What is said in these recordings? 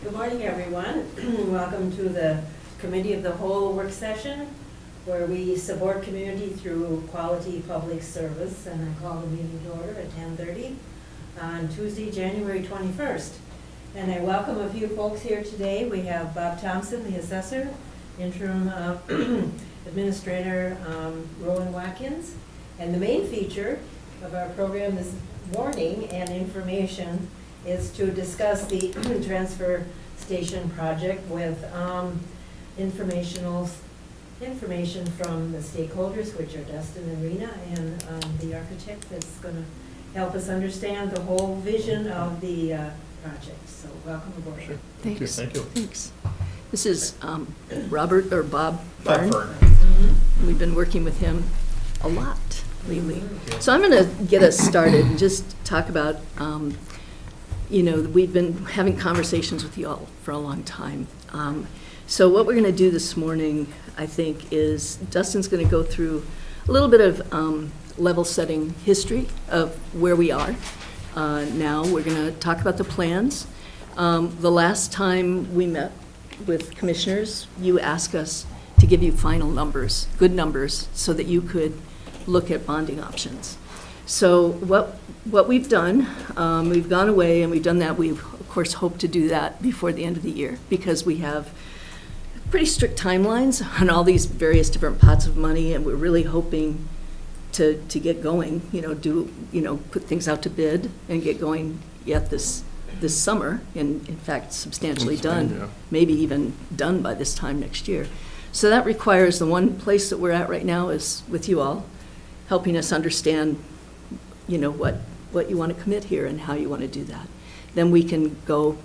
Good morning, everyone. Welcome to the Committee of the Whole work session, where we support community through quality public service, and I call the meeting to order at 10:30 on Tuesday, January 21st. And I welcome a few folks here today. We have Bob Thompson, the assessor, interim administrator Rowan Watkins, and the main feature of our program this morning and information is to discuss the transfer station project with information from the stakeholders, which are Dustin and Rena, and the architect that's going to help us understand the whole vision of the project. So welcome aboard. Sure. Thanks. Thank you. Thanks. This is Robert or Bob Bob Fern. Fern. We've been working with him a lot lately. So I'm going to get us started and just talk about, we've been having conversations with you all for a long time. So what we're going to do this morning, I think, is Dustin's going to go through a little bit of level-setting history of where we are. Now we're going to talk about the plans. The last time we met with commissioners, you asked us to give you final numbers, good numbers, so that you could look at bonding options. So what we've done, we've gone away and we've done that. We, of course, hope to do that before the end of the year because we have pretty strict timelines on all these various different pots of money, and we're really hoping to get going, put things out to bid and get going yet this summer, and in fact substantially done, yeah. maybe even done by this time next year. So that requires, the one place that we're at right now is with you all, helping us understand, what you want to commit here and how you want to do that. Then we can go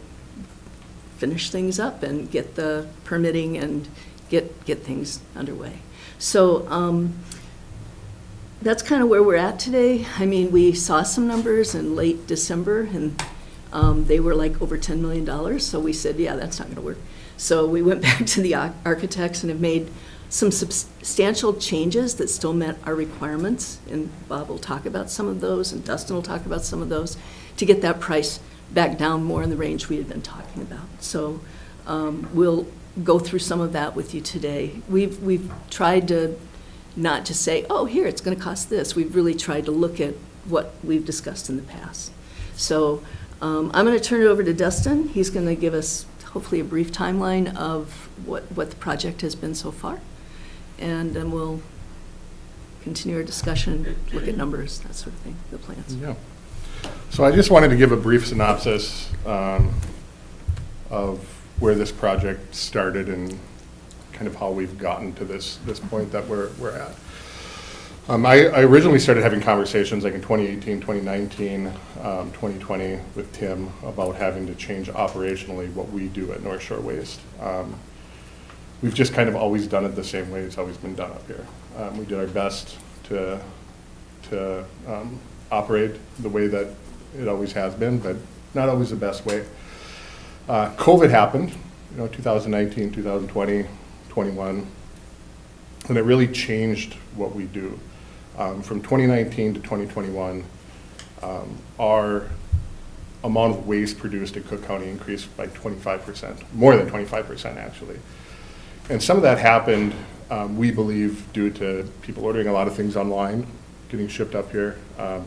finish things up and get the permitting and get things underway. So that's kind of where we're at today. I mean, we saw some numbers in late December, and they were like over $10 million. So we said, yeah, that's not going to work. So we went back to the architects and have made some substantial changes that still met our requirements, and Bob will talk about some of those, and Dustin will talk about some of those, to get that price back down more in the range we had been talking about. So we'll go through some of that with you today. We've tried to not just say, oh, here, it's going to cost this. We've really tried to look at what we've discussed in the past. So I'm going to turn it over to Dustin. He's going to give us hopefully a brief timeline of what the project has been so far. And then we'll continue our discussion, look at numbers, that sort of thing, the plans. Yeah. So I just wanted to give a brief synopsis of where this project started and kind of how we've gotten to this point that we're at. I originally started having conversations like in 2018, 2019, 2020 with Tim about having to change operationally what we do at North Shore Waste. We've just kind of always done it the same way it's always been done up here. We did our best to operate the way that it always has been, but not always the best way. COVID happened, 2019, 2020, 21, and it really changed what we do. From 2019 to 2021, our amount of waste produced in Cook County increased by 25%, more than 25% actually. And some of that happened, we believe, due to people ordering a lot of things online, getting shipped up here,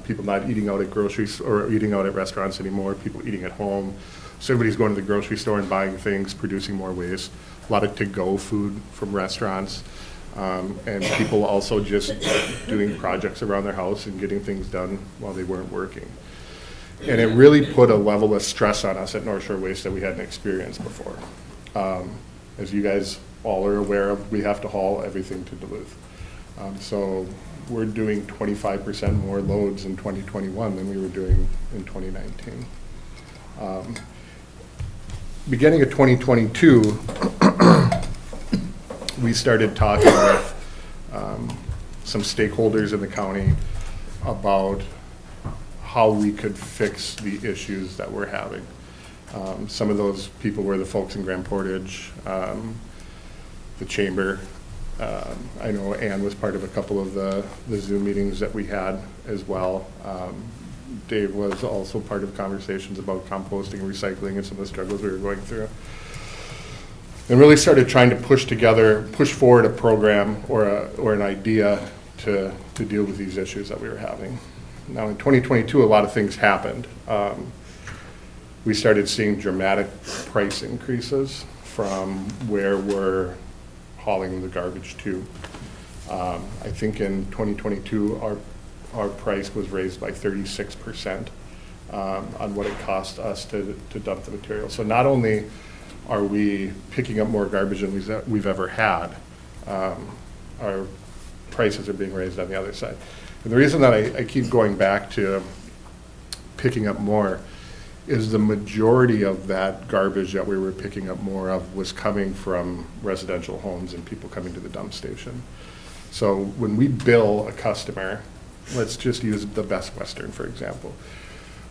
people not eating out at groceries or eating out at restaurants anymore, people eating at home. So everybody's going to the grocery store and buying things, producing more waste. A lot of to-go food from restaurants, and people also just doing projects around their house and getting things done while they weren't working. And it really put a level of stress on us at North Shore Waste that we hadn't experienced before. As you guys all are aware of, we have to haul everything to Duluth. So we're doing 25% more loads in 2021 than we were doing in 2019. Beginning of 2022, we started talking with some stakeholders in the county about how we could fix the issues that we're having. Some of those people were the folks in Grand Portage, the chamber. I know Ann was part of a couple of the Zoom meetings that we had as well. Dave was also part of conversations about composting and recycling and some of the struggles we were going through. And really started trying to push forward a program or an idea to deal with these issues that we were having. Now in 2022, a lot of things happened. We started seeing dramatic price increases from where we're hauling the garbage to. I think in 2022, our price was raised by 36% on what it cost us to dump the material. So not only are we picking up more garbage than we've ever had, our prices are being raised on the other side. And the reason that I keep going back to picking up more is the majority of that garbage that we were picking up more of was coming from residential homes and people coming to the dump station. So when we bill a customer, let's just use the Best Western, for example.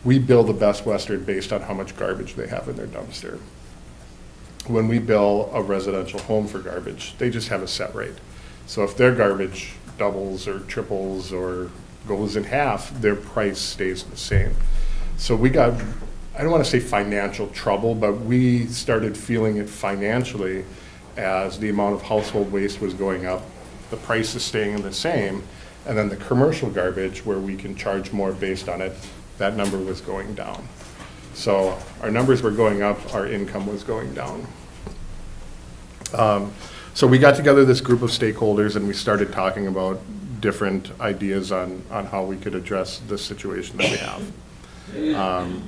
We bill the Best Western based on how much garbage they have in their dumpster. When we bill a residential home for garbage, they just have a set rate. So if their garbage doubles or triples or goes in half, their price stays the same. So we got, I don't want to say financial trouble, but we started feeling it financially as the amount of household waste was going up, the price is staying the same, and then the commercial garbage, where we can charge more based on it, that number was going down. So our numbers were going up, our income was going down. So we got together this group of stakeholders and we started talking about different ideas on how we could address the situation that we have.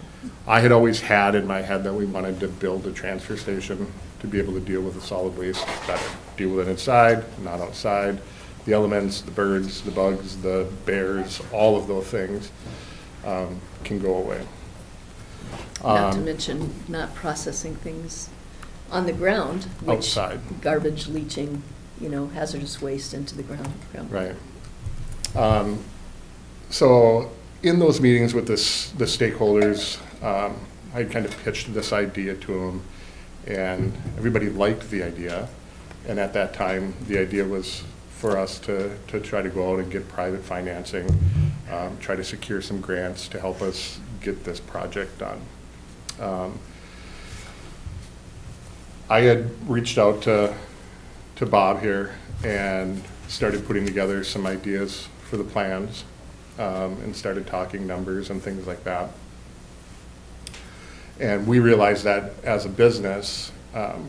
I had always had in my head that we wanted to build a transfer station to be able to deal with the solid waste better. Deal with it inside, not outside. The elements, the birds, the bugs, the bears, all of those things can go away. Not to mention not processing things on the ground, which Outside. garbage leaching, hazardous waste into the ground. Right. So in those meetings with the stakeholders, I kind of pitched this idea to them, and everybody liked the idea. And at that time, the idea was for us to try to go out and get private financing, try to secure some grants to help us get this project done. I had reached out to Bob here and started putting together some ideas for the plans, and started talking numbers and things like that. And we realized that as a business,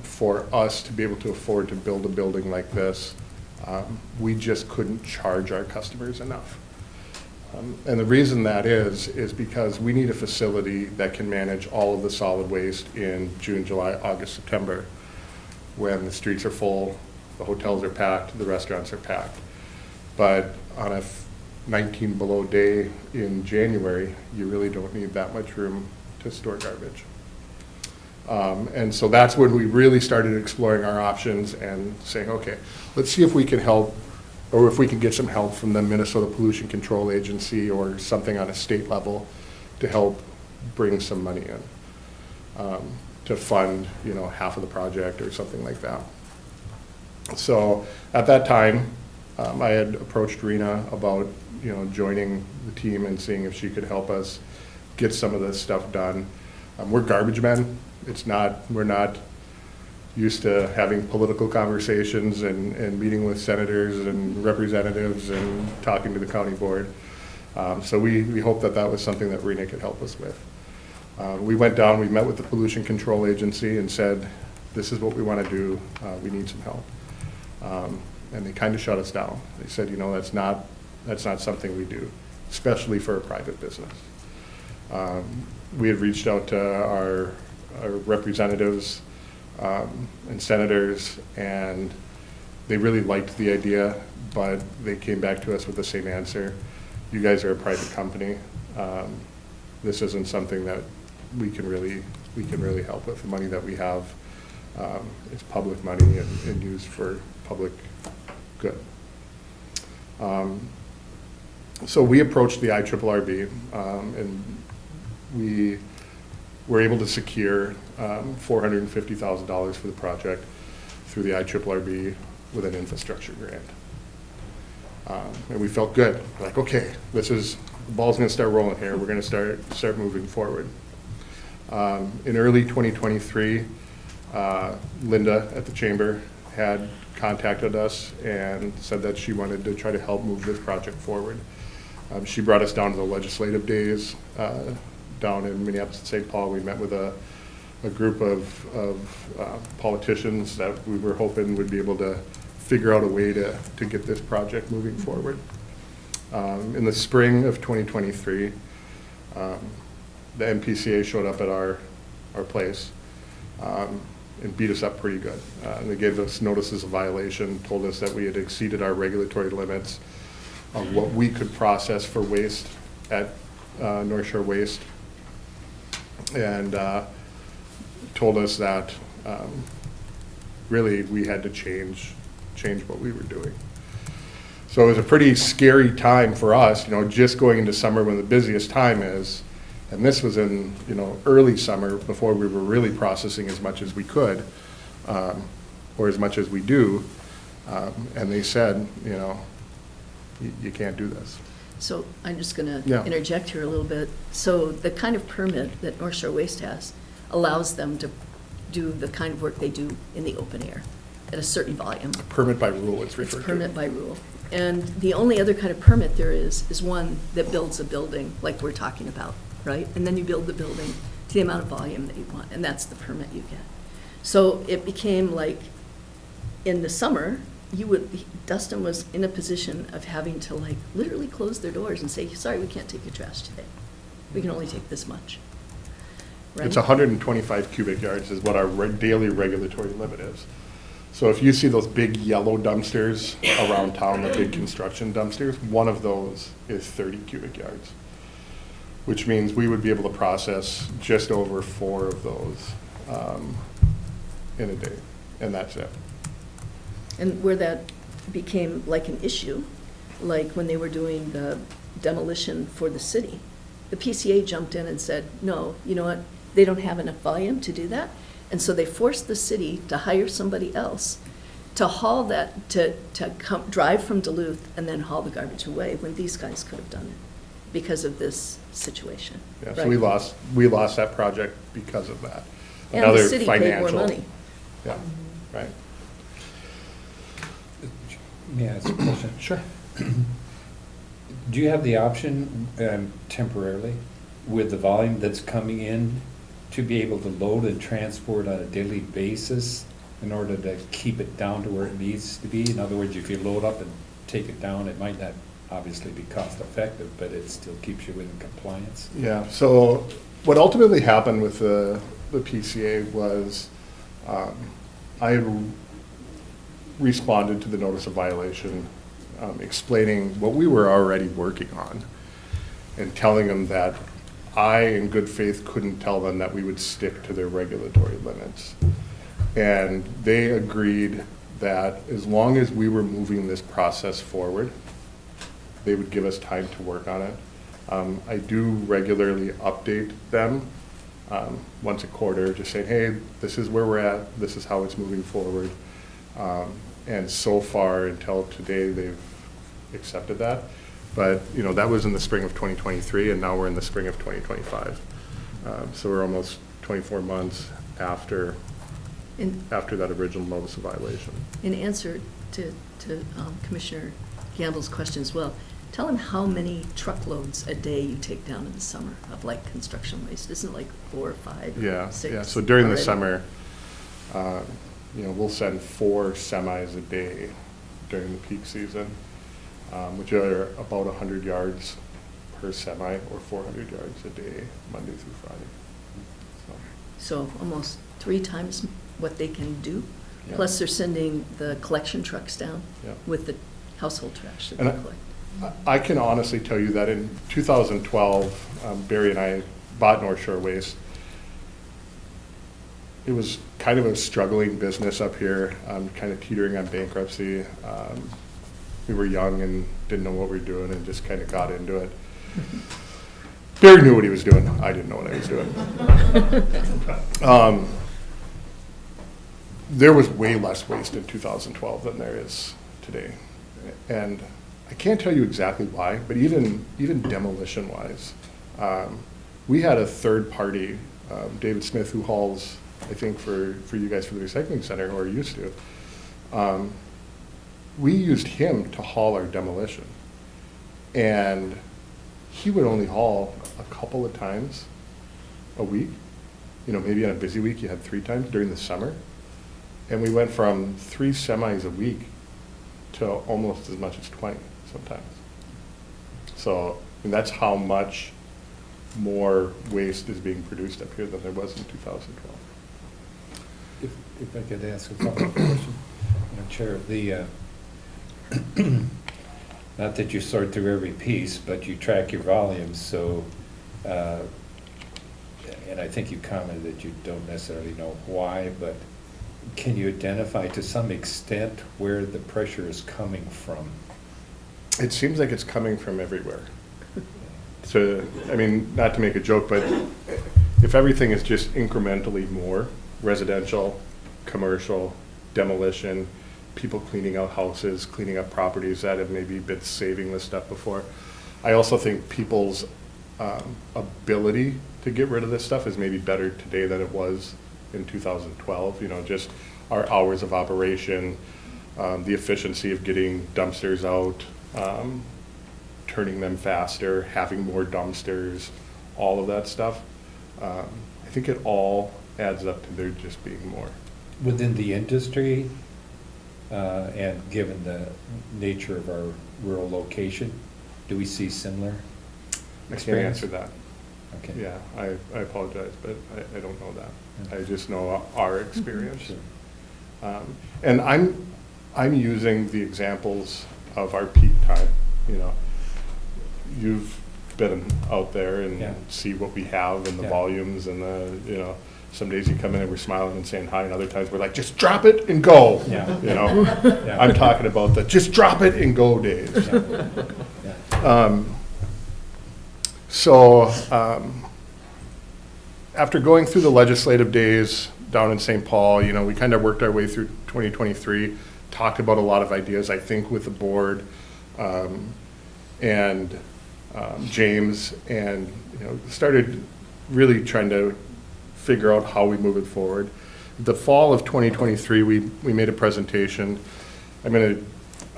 for us to be able to afford to build a building like this, we just couldn't charge our customers enough. And the reason that is because we need a facility that can manage all of the solid waste in June, July, August, September, when the streets are full, the hotels are packed, the restaurants are packed. But on a 19 below day in January, you really don't need that much room to store garbage. And so that's when we really started exploring our options and saying, okay, let's see if we can help, or if we can get some help from the Minnesota Pollution Control Agency or something on a state level to help bring some money in, to fund, half of the project or something like that. So at that time, I had approached Rena about, joining the team and seeing if she could help us get some of this stuff done. We're garbage men. We're not used to having political conversations and meeting with senators and representatives and talking to the county board. So we hope that was something that Rena could help us with. We went down, we met with the Pollution Control Agency and said, this is what we want to do, we need some help. And they kind of shut us down. They said, that's not something we do, especially for a private business. We had reached out to our representatives and senators, and they really liked the idea, but they came back to us with the same answer. You guys are a private company. This isn't something that we can really help with. The money that we have is public money and used for public good. So we approached the IRRB, and we were able to secure $450,000 for the project through the IRRB with an infrastructure grant. And we felt good, like, okay, this is the ball's going to start rolling here. We're going to start moving forward. In early 2023, Linda at the Chamber had contacted us and said that she wanted to try to help move this project forward. She brought us down to the legislative days down in Minneapolis and St. Paul. We met with a group of politicians that we were hoping would be able to figure out a way to get this project moving forward. In the spring of 2023, the MPCA showed up at our place and beat us up pretty good. They gave us notices of violation, told us that we had exceeded our regulatory limits of what we could process for waste at North Shore Waste, and told us that really we had to change what we were doing. So it was a pretty scary time for us, just going into summer when the busiest time is. And this was in, early summer before we were really processing as much as we could, or as much as we do. And they said, you can't do this. So I'm just going to Yeah. interject here a little bit. So the kind of permit that North Shore Waste has allows them to do the kind of work they do in the open air at a certain volume. Permit by rule, it's referred to. It's permit by rule. And the only other kind of permit there is one that builds a building like we're talking about, right? And then you build the building to the amount of volume that you want, and that's the permit you get. So it became like, in the summer, Dustin was in a position of having to literally close their doors and say, sorry, we can't take your trash today. We can only take this much. Right? It's 125 cubic yards is what our daily regulatory limit is. So if you see those big yellow dumpsters around town, the big construction dumpsters, one of those is 30 cubic yards, which means we would be able to process just over 4 of those in a day, and that's it. And where that became like an issue, like when they were doing the demolition for the city, the PCA jumped in and said, no, you know what, they don't have enough volume to do that. And so they forced the city to hire somebody else to haul that, to drive from Duluth and then haul the garbage away, when these guys could have done it because of this situation. Yeah, so right? we lost that project because of that. And Another the city paid more money. Yeah, right. May I ask a question? Sure. Do you have the option temporarily with the volume that's coming in to be able to load and transport on a daily basis in order to keep it down to where it needs to be? In other words, if you load up and take it down, it might not obviously be cost effective, but it still keeps you in compliance. Yeah, so what ultimately happened with the PCA was I had responded to the notice of violation, explaining what we were already working on and telling them that I, in good faith, couldn't tell them that we would stick to their regulatory limits. And they agreed that as long as we were moving this process forward, they would give us time to work on it. I do regularly update them once a quarter, just saying, hey, this is where we're at, this is how it's moving forward. And so far, until today, they've accepted that. But, that was in the spring of 2023, and now we're in the spring of 2025. So we're almost 24 months after that original notice of violation. In answer to Commissioner Gamble's question as well, tell him how many truckloads a day you take down in the summer of construction waste. Isn't it 4 or 5? Yeah, 6 yeah. So during already? the summer, we'll send 4 semis a day during the peak season, which are about 100 yards per semi, or 400 yards a day, Monday through Friday. So almost 3 times what they can do. Yeah. Plus they're sending the collection trucks down Yeah. with the household trash that And they collect. I can honestly tell you that in 2012, Barry and I bought North Shore Waste. It was kind of a struggling business up here, kind of teetering on bankruptcy. We were young and didn't know what we were doing and just kind of got into it. Barry knew what he was doing. I didn't know what I was doing. There was way less waste in 2012 than there is today. And I can't tell you exactly why, but even demolition-wise, we had a third party, David Smith, who hauls, I think, for you guys for the recycling center, or used to. We used him to haul our demolition. And he would only haul a couple of times a week. You know, maybe on a busy week you had 3 times during the summer. And we went from 3 semis a week to almost as much as 20 sometimes. So, and that's how much more waste is being produced up here than there was in 2012. If I could ask a follow-up question, Madam Chair, not that you sort through every piece, but you track your volumes, so, and I think you commented that you don't necessarily know why, but can you identify to some extent where the pressure is coming from? It seems like it's coming from everywhere. So, I mean, not to make a joke, but if everything is just incrementally more, residential, commercial, demolition, people cleaning out houses, cleaning up properties that have maybe been saving this stuff before. I also think people's ability to get rid of this stuff is maybe better today than it was in 2012. You know, just our hours of operation, the efficiency of getting dumpsters out, turning them faster, having more dumpsters, all of that stuff. I think it all adds up to there just being more. Within the industry, and given the nature of our rural location, do we see similar I can't experience? answer that. Okay. Yeah, I apologize, but I don't know that. I just know our experience. Sure. And I'm using the examples of our peak time, you know. You've been out there and Yeah. see what we have and the Yeah. volumes and you know, some days you come in and we're smiling and saying hi, and other times we're like, just drop it and go. Yeah. You know, Yeah. I'm talking about the just drop it and go days. Yeah. Yeah. So, after going through the legislative days down in St. Paul, you know, we kind of worked our way through 2023, talked about a lot of ideas, I think, with the board, and James, and, you know, started really trying to figure out how we move it forward. The fall of 2023, we made a presentation. I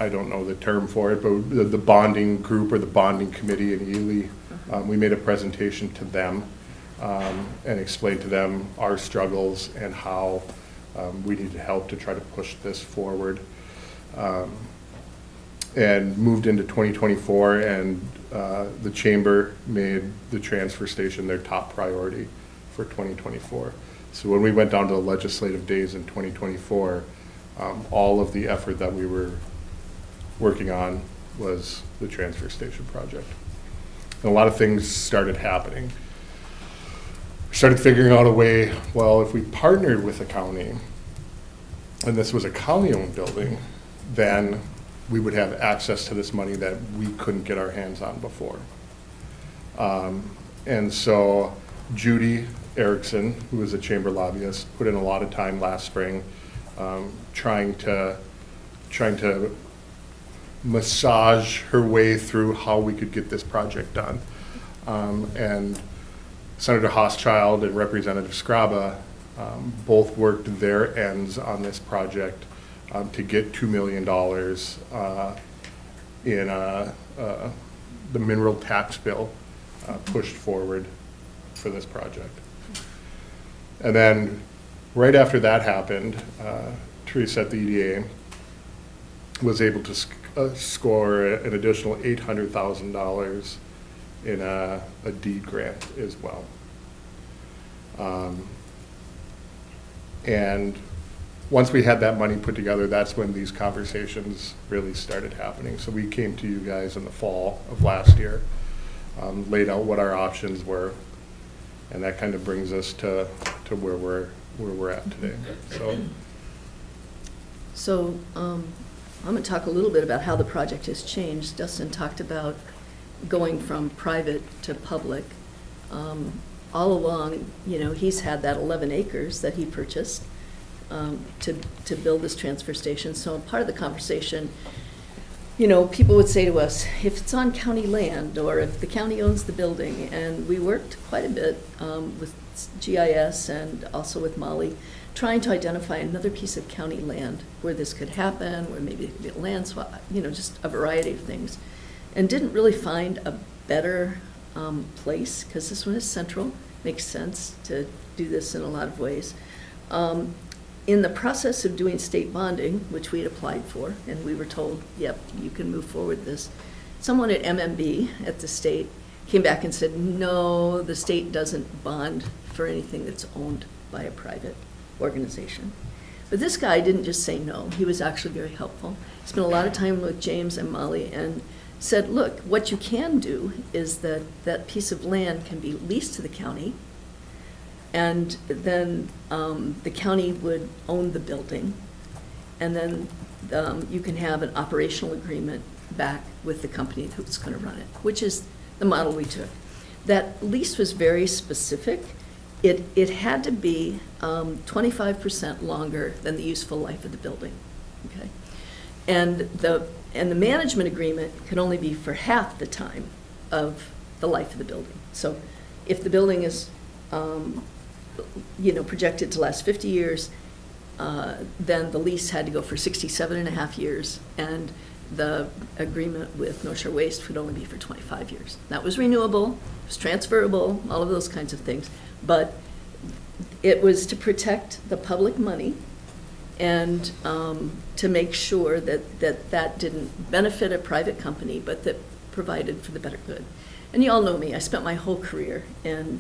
don't know the term for it, but the bonding group or the bonding committee in Ely, we made a presentation to them and explained to them our struggles and how we needed help to try to push this forward. And moved into 2024, and the chamber made the transfer station their top priority for 2024. So when we went down to the legislative days in 2024, all of the effort that we were working on was the transfer station project. And a lot of things started happening. We started figuring out a way, well, if we partnered with the county, and this was a county-owned building, then we would have access to this money that we couldn't get our hands on before. And so Judy Erickson, who was a chamber lobbyist, put in a lot of time last spring trying to massage her way through how we could get this project done. And Senator Hochschild and Representative Scraba both worked their ends on this project to get $2 million in the mineral tax bill pushed forward for this project. And then right after that happened, Teresa at the EDA was able to score an additional $800,000 in a deed grant as well. And once we had that money put together, that's when these conversations really started happening. So we came to you guys in the fall of last year, laid out what our options were, and that kind of brings us to where we're at today. So I'm going to talk a little bit about how the project has changed. Dustin talked about going from private to public. All along, you know, he's had that 11 acres that he purchased to build this transfer station. So part of the conversation you know, people would say to us, if it's on county land, or if the county owns the building, and we worked quite a bit with GIS and also with Molly, trying to identify another piece of county land where this could happen, where maybe it could be a land swap, you know, just a variety of things. And didn't really find a better place, because this one is central, makes sense to do this in a lot of ways. In the process of doing state bonding, which we had applied for, and we were told, yep, you can move forward with this, someone at MMB at the state came back and said, no, the state doesn't bond for anything that's owned by a private organization. But this guy didn't just say no, he was actually very helpful. Spent a lot of time with James and Molly and said, look, what you can do is that that piece of land can be leased to the county, and then the county would own the building, and then you can have an operational agreement back with the company who's going to run it, which is the model we took. That lease was very specific. It had to be 25% longer than the useful life of the building, okay? And the management agreement could only be for half the time of the life of the building. So if the building is you know, projected to last 50 years, then the lease had to go for 67 and a half years, and the agreement with North Shore Waste would only be for 25 years. That was renewable, it was transferable, all of those kinds of things, but it was to protect the public money and to make sure that that didn't benefit a private company, but that provided for the better good. And you all know me, I spent my whole career in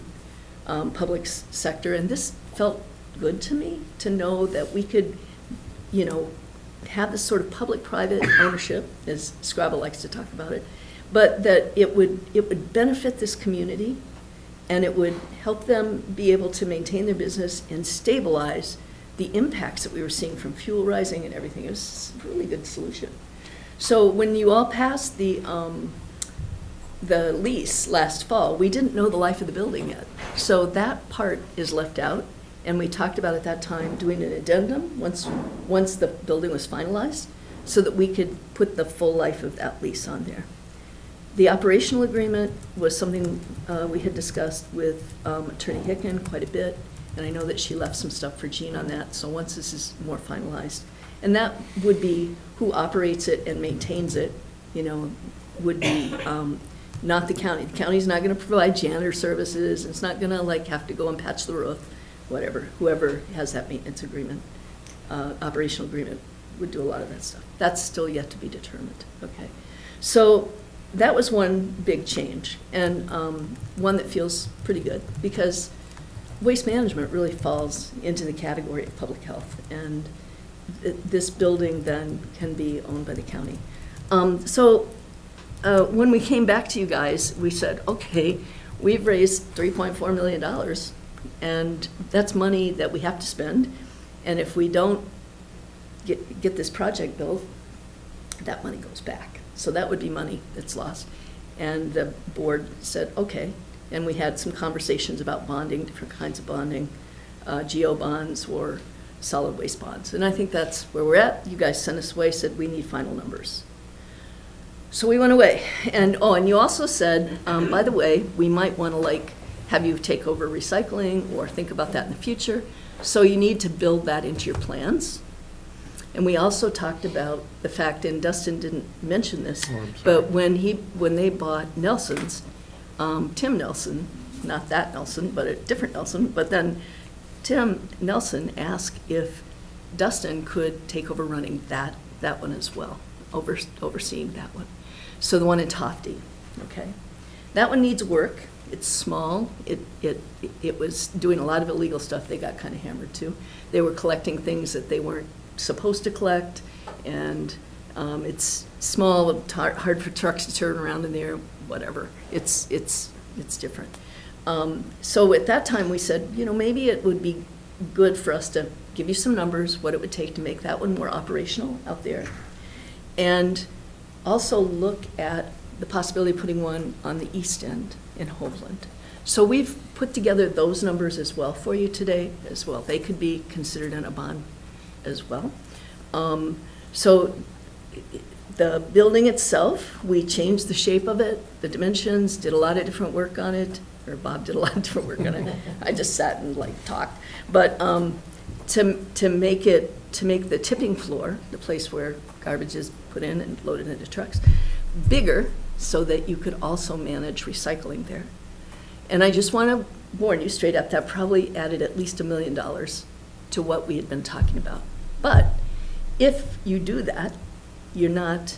public sector, and this felt good to me, to know that we could, you know, have this sort of public-private ownership, as Scrabble likes to talk about it, but that it would benefit this community, and it would help them be able to maintain their business and stabilize the impacts that we were seeing from fuel rising and everything. It was a really good solution. So when you all passed the lease last fall, we didn't know the life of the building yet. So that part is left out, and we talked about at that time doing an addendum once the building was finalized, so that we could put the full life of that lease on there. The operational agreement was something we had discussed with Attorney Hicken quite a bit, and I know that she left some stuff for Jean on that, so once this is more finalized. And that would be who operates it and maintains it, you know, would be not the county. The county's not going to provide janitor services. It's not going to like have to go and patch the roof, whatever. Whoever has that maintenance agreement, operational agreement, would do a lot of that stuff. That's still yet to be determined. Okay, so that was one big change, and one that feels pretty good, because waste management really falls into the category of public health, and this building then can be owned by the county. When we came back to you guys, we said, okay, we've raised $3.4 million, and that's money that we have to spend, and if we don't get this project built, that money goes back. So that would be money that's lost. And the board said, okay, and we had some conversations about bonding, different kinds of bonding, geo bonds or solid waste bonds. And I think that's where we're at. You guys sent us away, said we need final numbers. So we went away, and you also said, by the way, we might want to like have you take over recycling or think about that in the future. So you need to build that into your plans. And we also talked about the fact, and Dustin didn't mention this, but when they bought Nelson's, Tim Nelson, not that Nelson, but a different Nelson, but then Tim Nelson asked if Dustin could take over running that one as well, overseeing that one. So the one in Tofty, okay? That one needs work. It's small. It was doing a lot of illegal stuff. They got kind of hammered too. They were collecting things that they weren't supposed to collect, and it's small, hard for trucks to turn around in there, whatever. It's different. So at that time we said, you know, maybe it would be good for us to give you some numbers, what it would take to make that one more operational out there, and also look at the possibility of putting one on the east end in Hovland. So we've put together those numbers as well for you today as well. They could be considered in a bond as well. So The building itself, we changed the shape of it, the dimensions, did a lot of different work on it, or Bob did a lot of different work on it. I just sat and like talked. But to make the tipping floor, the place where garbage is put in and loaded into trucks, bigger so that you could also manage recycling there. And I just want to warn you straight up, that probably added at least $1 million to what we had been talking about. But if you do that, you're not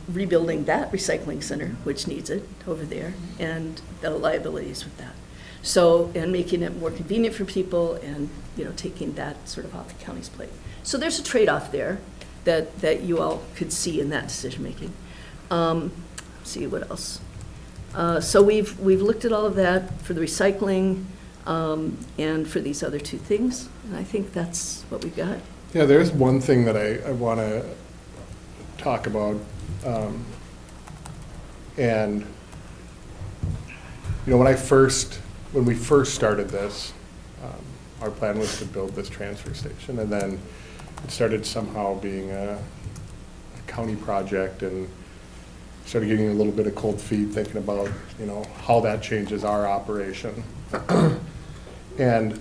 rebuilding that recycling center, which needs it over there, and the liabilities with that. So, and making it more convenient for people and, you know, taking that sort of off the county's plate. So there's a trade-off there that you all could see in that decision-making. See what else. So we've looked at all of that for the recycling and for these other two things, and I think that's what we've got. Yeah, there's one thing that I want to talk about, and you know, when we first started this, our plan was to build this transfer station, and then it started somehow being a county project, and started getting a little bit of cold feet thinking about, you know, how that changes our operation. And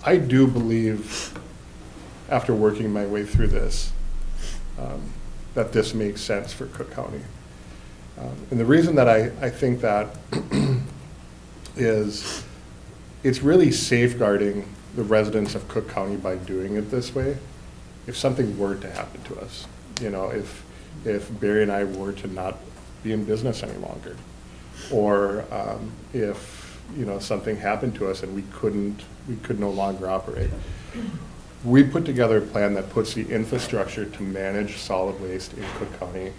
I do believe, after working my way through this, that this makes sense for Cook County. And the reason that I think that is it's really safeguarding the residents of Cook County by doing it this way. If something were to happen to us, you know, if Barry and I were to not be in business any longer, or if, you know, something happened to us and we could no longer operate. We put together a plan that puts the infrastructure to manage solid waste in Cook County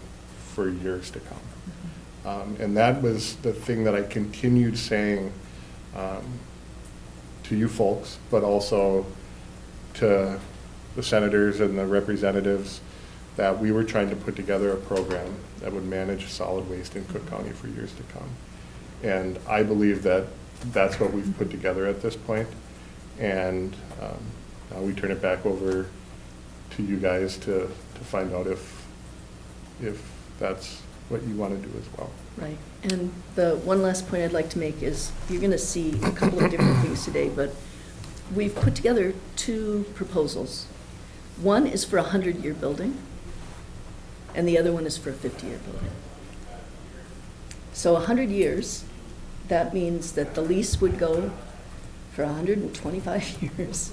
for years to come. And that was the thing that I continued saying to you folks, but also to the senators and the representatives, that we were trying to put together a program that would manage solid waste in Cook County for years to come. And I believe that that's what we've put together at this point. And now we turn it back over to you guys to find out if that's what you want to do as well. Right. And the one last point I'd like to make is, you're going to see a couple of different things today, but we've put together two proposals. One is for a 100-year building, and the other one is for a 50-year building. So 100 years, that means that the lease would go for 125 years.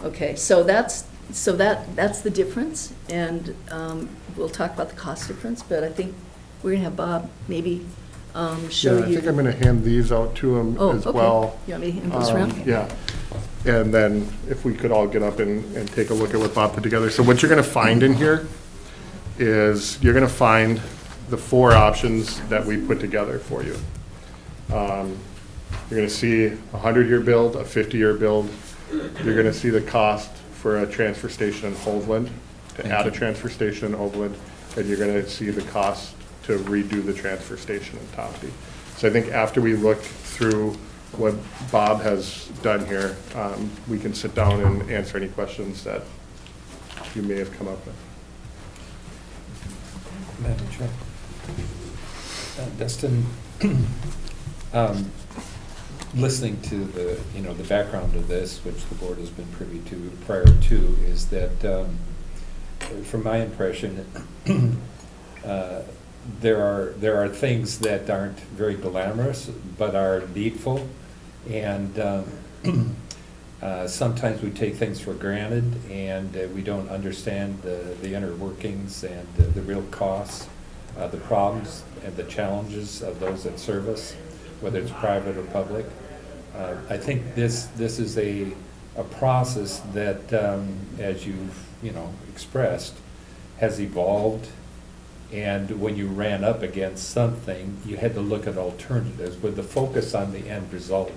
Okay, so that's the difference, and we'll talk about the cost difference, but I think we're gonna have Bob maybe show you. Yeah, I think I'm gonna hand these out to him as well. You want me to hand those around? Yeah, and then if we could all get up and take a look at what Bob put together. So what you're gonna find in here is you're gonna find the 4 options that we put together for you. You're gonna see a 100-year build, a 50-year build. You're gonna see the cost for a transfer station in Hoveland, to add a transfer station in Hoveland, and you're gonna see the cost to redo the transfer station in Tofty. So I think after we look through what Bob has done here, we can sit down and answer any questions that you may have come up with. Madam Chair. Dustin, listening to the background of this, which the board has been privy to prior to, is that, from my impression, there are things that aren't very glamorous, but are needful, and sometimes we take things for granted, and we don't understand the inner workings and the real costs, the problems and the challenges of those that serve us, whether it's private or public. I think this is a process that, as you've expressed, has evolved. And when you ran up against something, you had to look at alternatives with the focus on the end result.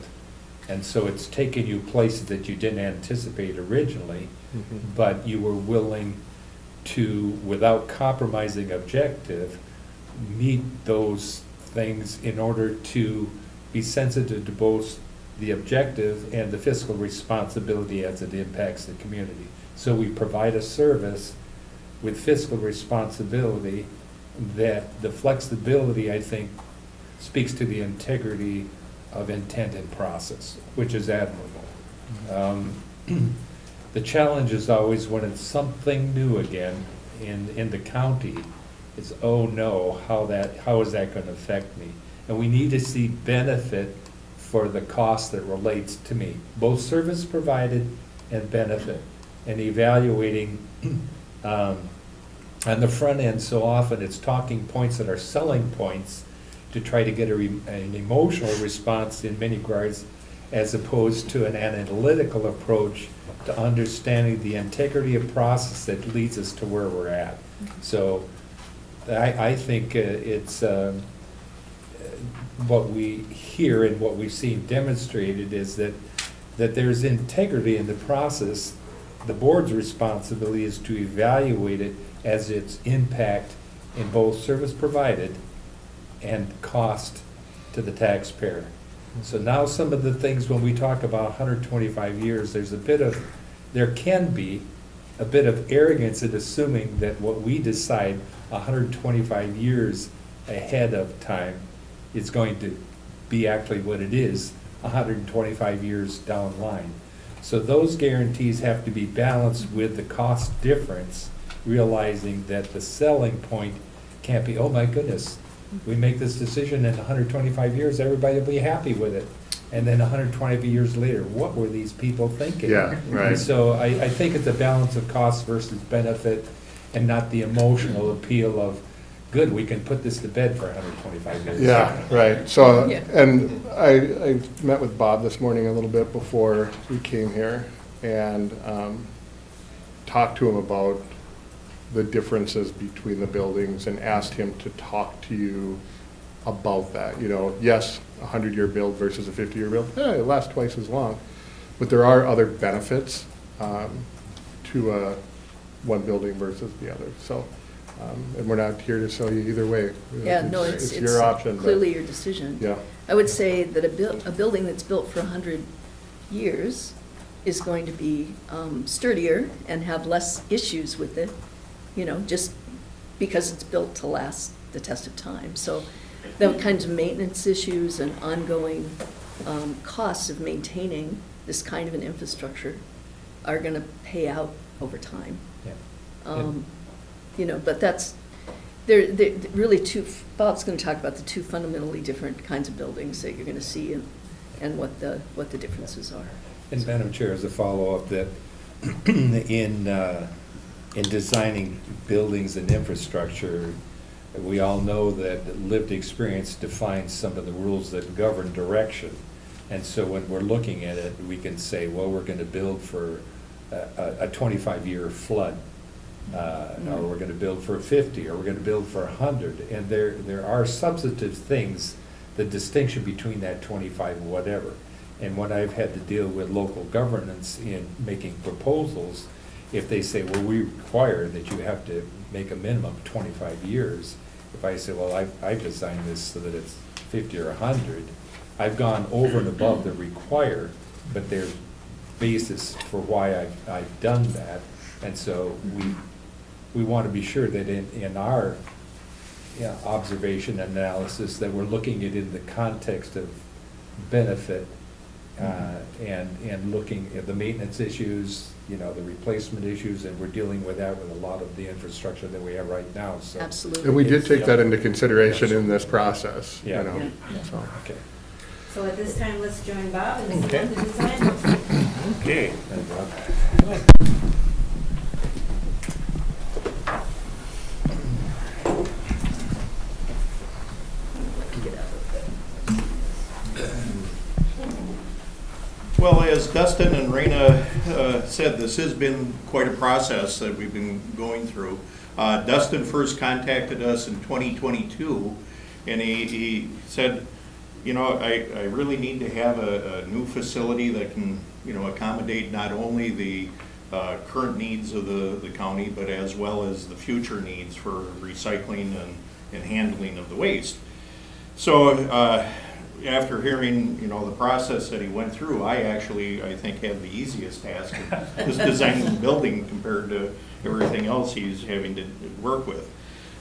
And so it's taken you places that you didn't anticipate originally, but you were willing to, without compromising objective, meet those things in order to be sensitive to both the objective and the fiscal responsibility as it impacts the community. So we provide a service with fiscal responsibility, that the flexibility, I think, speaks to the integrity of intent and process, which is admirable. The challenge is always when it's something new again in the county, it's, oh no, how is that gonna affect me? And we need to see benefit for the cost that relates to me, both service provided and benefit. And evaluating on the front end, so often it's talking points that are selling points to try to get an emotional response in many regards, as opposed to an analytical approach to understanding the integrity of process that leads us to where we're at. So I think it's what we hear and what we've seen demonstrated is that there's integrity in the process. The board's responsibility is to evaluate it as its impact in both service provided and cost to the taxpayer. So now some of the things, when we talk about 125 years, there can be a bit of arrogance in assuming that what we decide 125 years ahead of time is going to be actually what it is 125 years down the line. So those guarantees have to be balanced with the cost difference, realizing that the selling point can't be, oh my goodness, we make this decision in 125 years, everybody will be happy with it. And then 120 years later, what were these people thinking? Yeah, right. And so I think it's a balance of cost versus benefit, and not the emotional appeal of, good, we can put this to bed for 125 years. Yeah, right. So, Yeah. and I met with Bob this morning a little bit before we came here, and talked to him about the differences between the buildings and asked him to talk to you about that. You know, yes, a 100-year build versus a 50-year build, it lasts twice as long. But there are other benefits to one building versus the other. So, and we're not here to sell you either way. Yeah, no, it's your option. clearly your decision. Yeah. I would say that a building that's built for 100 years is going to be sturdier and have less issues with it, you know, just because it's built to last the test of time. So the kinds of maintenance issues and ongoing costs of maintaining this kind of an infrastructure are going to pay out over time. Yeah. You know, but that's, they're really Bob's going to talk about the two fundamentally different kinds of buildings that you're going to see and what the differences are. And Madam Chair, as a follow-up, that in designing buildings and infrastructure, we all know that lived experience defines some of the rules that govern direction. And so when we're looking at it, we can say, well, we're going to build for a 25-year flood, or we're going to build for 50, or we're going to build for 100. And there are substantive things, the distinction between that 25 and whatever. And when I've had to deal with local governance in making proposals, if they say, well, we require that you have to make a minimum of 25 years, if I say, well, I've designed this so that it's 50 or 100, I've gone over and above the require, but there's basis for why I've done that. And so we want to be sure that in our observation analysis that we're looking at it in the context of benefit, and looking at the maintenance issues, you know, the replacement issues, and we're dealing with that with a lot of the infrastructure that we have right now. So Absolutely. And we did It's- take that into consideration in this process, you Yeah. know. Yeah. So. Okay. So at this time, let's join Bob and see Okay. what the design. Okay. Well, as Dustin and Raina said, this has been quite a process that we've been going through. Dustin first contacted us in 2022, and he said, you know, I really need to have a new facility that can, you know, accommodate not only the current needs of the county, but as well as the future needs for recycling and handling of the waste. So after hearing, you know, the process that he went through, I think, had the easiest task of just designing the building compared to everything else he's having to work with.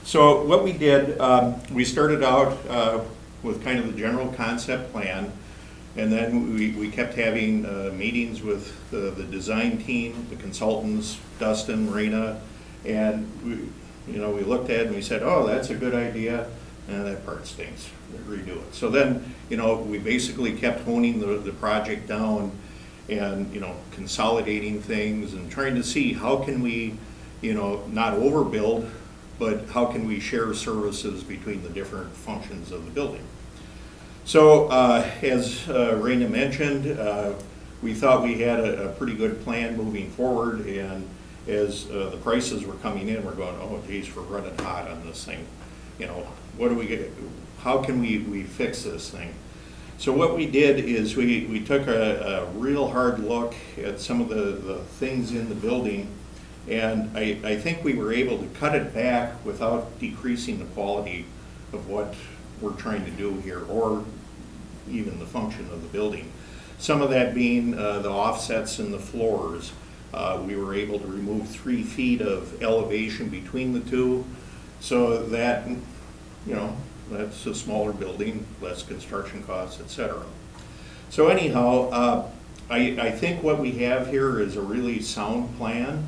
So what we did, we started out with kind of the general concept plan, and then we kept having meetings with the design team, the consultants, Dustin, Rena, and we looked at it and we said, oh, that's a good idea, and that part stinks, redo it. So then, we basically kept honing the project down and, consolidating things and trying to see how can we, not overbuild, but how can we share services between the different functions of the building. So as Raina mentioned, we thought we had a pretty good plan moving forward, and as the prices were coming in, we're going, oh geez, we're running hot on this thing. What do we get? How can we fix this thing? So what we did is we took a real hard look at some of the things in the building, and I think we were able to cut it back without decreasing the quality of what we're trying to do here, or even the function of the building. Some of that being the offsets in the floors. We were able to remove 3 feet of elevation between the two, so that, that's a smaller building, less construction costs, etc. So anyhow, I think what we have here is a really sound plan,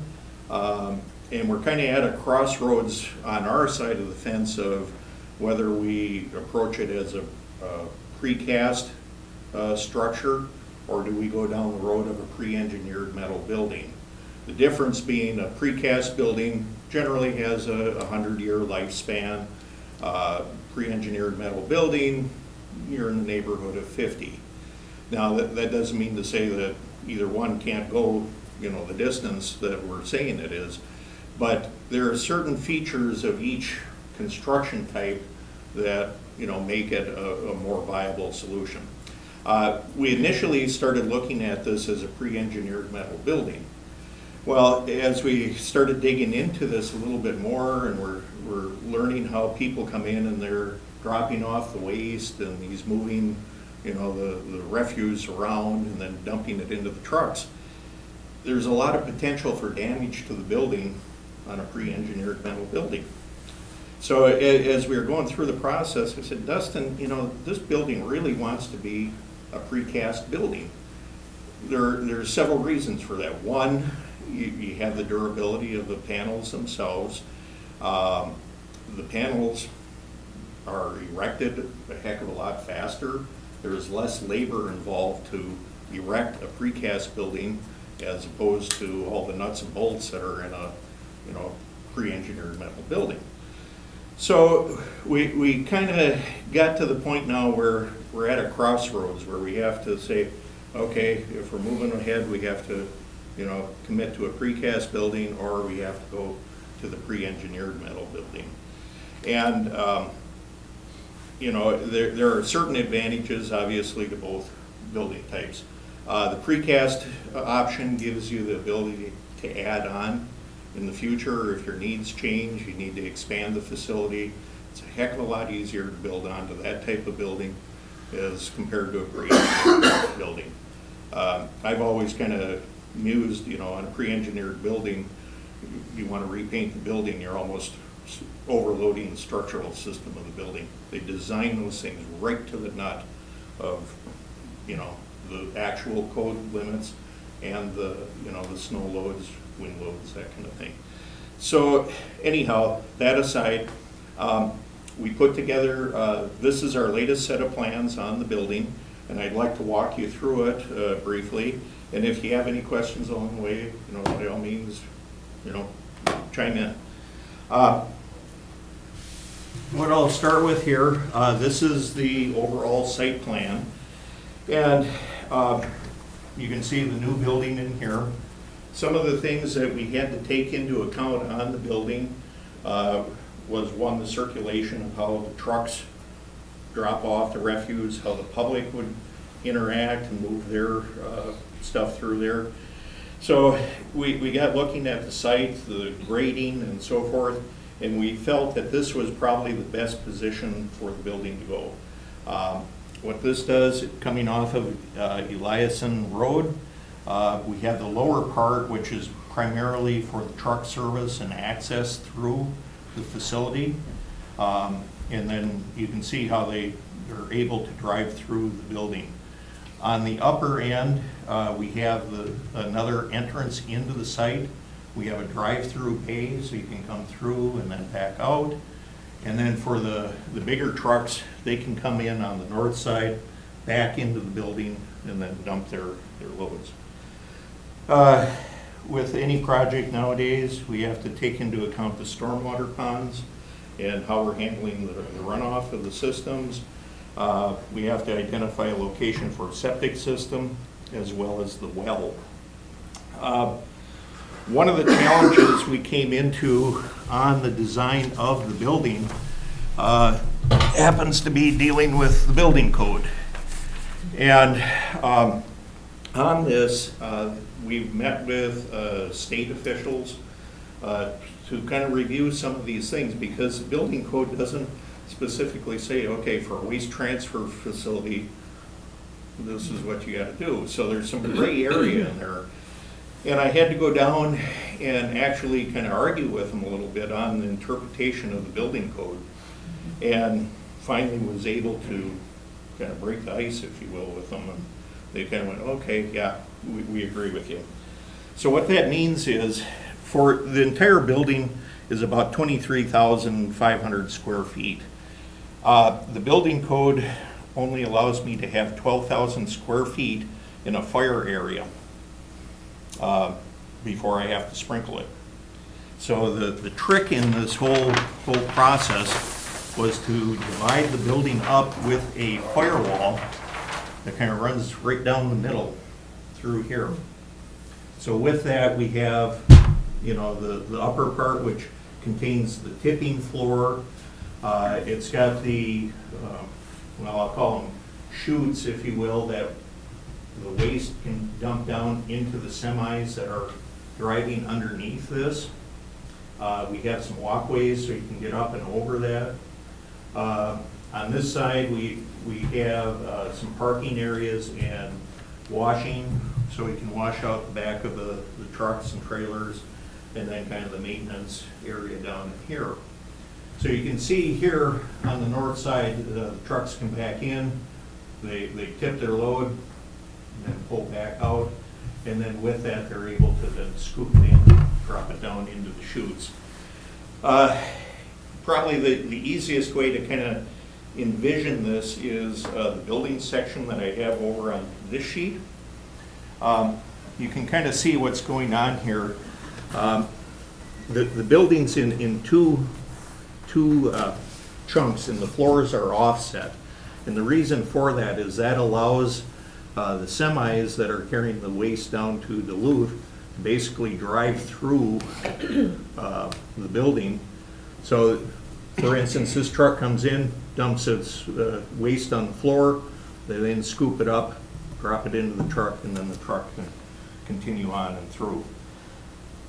and we're kind of at a crossroads on our side of the fence of whether we approach it as a precast structure, or do we go down the road of a pre-engineered metal building. The difference being a precast building generally has a 100-year lifespan. Pre-engineered metal building, you're in the neighborhood of 50. Now that doesn't mean to say that either one can't go, the distance that we're saying it is, but there are certain features of each construction type that make it a more viable solution. We initially started looking at this as a pre-engineered metal building. Well, as we started digging into this a little bit more, and we're learning how people come in and they're dropping off the waste, and he's moving, the refuse around and then dumping it into the trucks. There's a lot of potential for damage to the building on a pre-engineered metal building. So as we were going through the process, I said, Dustin, this building really wants to be a precast building. There's several reasons for that. One, you have the durability of the panels themselves. The panels are erected a heck of a lot faster. There's less labor involved to erect a precast building as opposed to all the nuts and bolts that are in a pre-engineered metal building. So we kind of got to the point now where we're at a crossroads where we have to say, okay, if we're moving ahead, we have to commit to a precast building, or we have to go to the pre-engineered metal building. And there are certain advantages, obviously, to both building types. The precast option gives you the ability to add on in the future. If your needs change, you need to expand the facility. It's a heck of a lot easier to build onto that type of building as compared to a pre-engineered building. I've always kind of mused, on a pre-engineered building, you want to repaint the building, you're almost overloading the structural system of the building. They design those things right to the nut of, the actual code limits and the snow loads, wind loads, that kind of thing. So anyhow, that aside, we put together, this is our latest set of plans on the building, and I'd like to walk you through it briefly. And if you have any questions along the way, by all means, chime in. What I'll start with here, this is the overall site plan. And you can see the new building in here. Some of the things that we had to take into account on the building was, one, the circulation of how the trucks drop off the refuse, how the public would interact and move their stuff through there. So we got looking at the site, the grading and so forth, and we felt that this was probably the best position for the building to go. What this does, coming off of Eliason Road, we have the lower part, which is primarily for the truck service and access through the facility. And then you can see how they are able to drive through the building. On the upper end, we have another entrance into the site. We have a drive-through bay, so you can come through and then back out. And then for the bigger trucks, they can come in on the north side, back into the building, and then dump their loads. With any project nowadays, we have to take into account the stormwater ponds and how we're handling the runoff of the systems. We have to identify a location for a septic system as well as the well. One of the challenges we came into on the design of the building happens to be dealing with the building code. And on this, we've met with state officials to kind of review some of these things, because the building code doesn't specifically say, okay, for a waste transfer facility, this is what you gotta do. So there's some gray area in there. And I had to go down and actually kind of argue with them a little bit on the interpretation of the building code. And finally was able to kind of break the ice, if you will, with them. And they kind of went, okay, yeah, we agree with you. So what that means is, for the entire building is about 23,500 square feet. The building code only allows me to have 12,000 square feet in a fire area before I have to sprinkle it. So the trick in this whole process was to divide the building up with a firewall that kind of runs right down the middle through here. So with that, we have, you know, the upper part, which contains the tipping floor. It's got the, well, I'll call them chutes, if you will, that the waste can dump down into the semis that are driving underneath this. We have some walkways so you can get up and over that. On this side, we have some parking areas and washing, so we can wash out the back of the trucks and trailers, and then kind of the maintenance area down here. So you can see here on the north side, the trucks come back in, they tip their load, and then pull back out, and then with that, they're able to then scoop it in, drop it down into the chutes. Probably the easiest way to kind of envision this is the building section that I have over on this sheet. You can kind of see what's going on here. The building's in two chunks, and the floors are offset. And the reason for that is that allows the semis that are carrying the waste down to Duluth to basically drive through the building. So, for instance, this truck comes in, dumps its waste on the floor, they then scoop it up, drop it into the truck, and then the truck can continue on and through.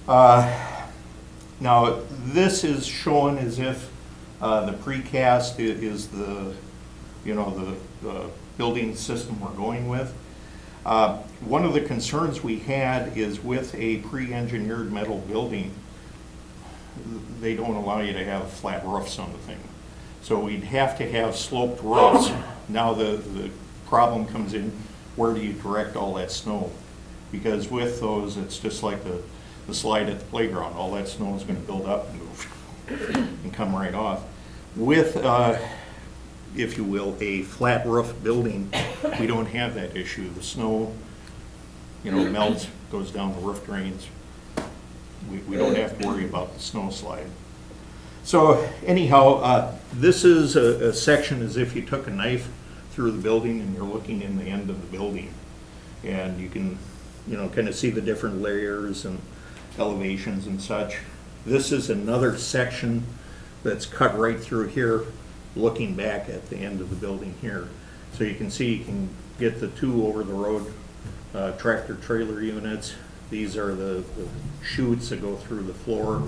Now, this is shown as if the precast is the, you know, the building system we're going with. One of the concerns we had is with a pre-engineered metal building, they don't allow you to have flat roofs on the thing. So we'd have to have sloped roofs. Now the problem comes in, where do you direct all that snow? Because with those, it's just like the slide at the playground. All that snow is going to build up and move and come right off. With, if you will, a flat roof building, we don't have that issue. The snow, you know, melts, goes down the roof drains. We don't have to worry about the snow slide. So anyhow, this is a section as if you took a knife through the building and you're looking in the end of the building. And you can, you know, kind of see the different layers and elevations and such. This is another section that's cut right through here, looking back at the end of the building here. So you can see, you can get the two over the road tractor trailer units. These are the chutes that go through the floor.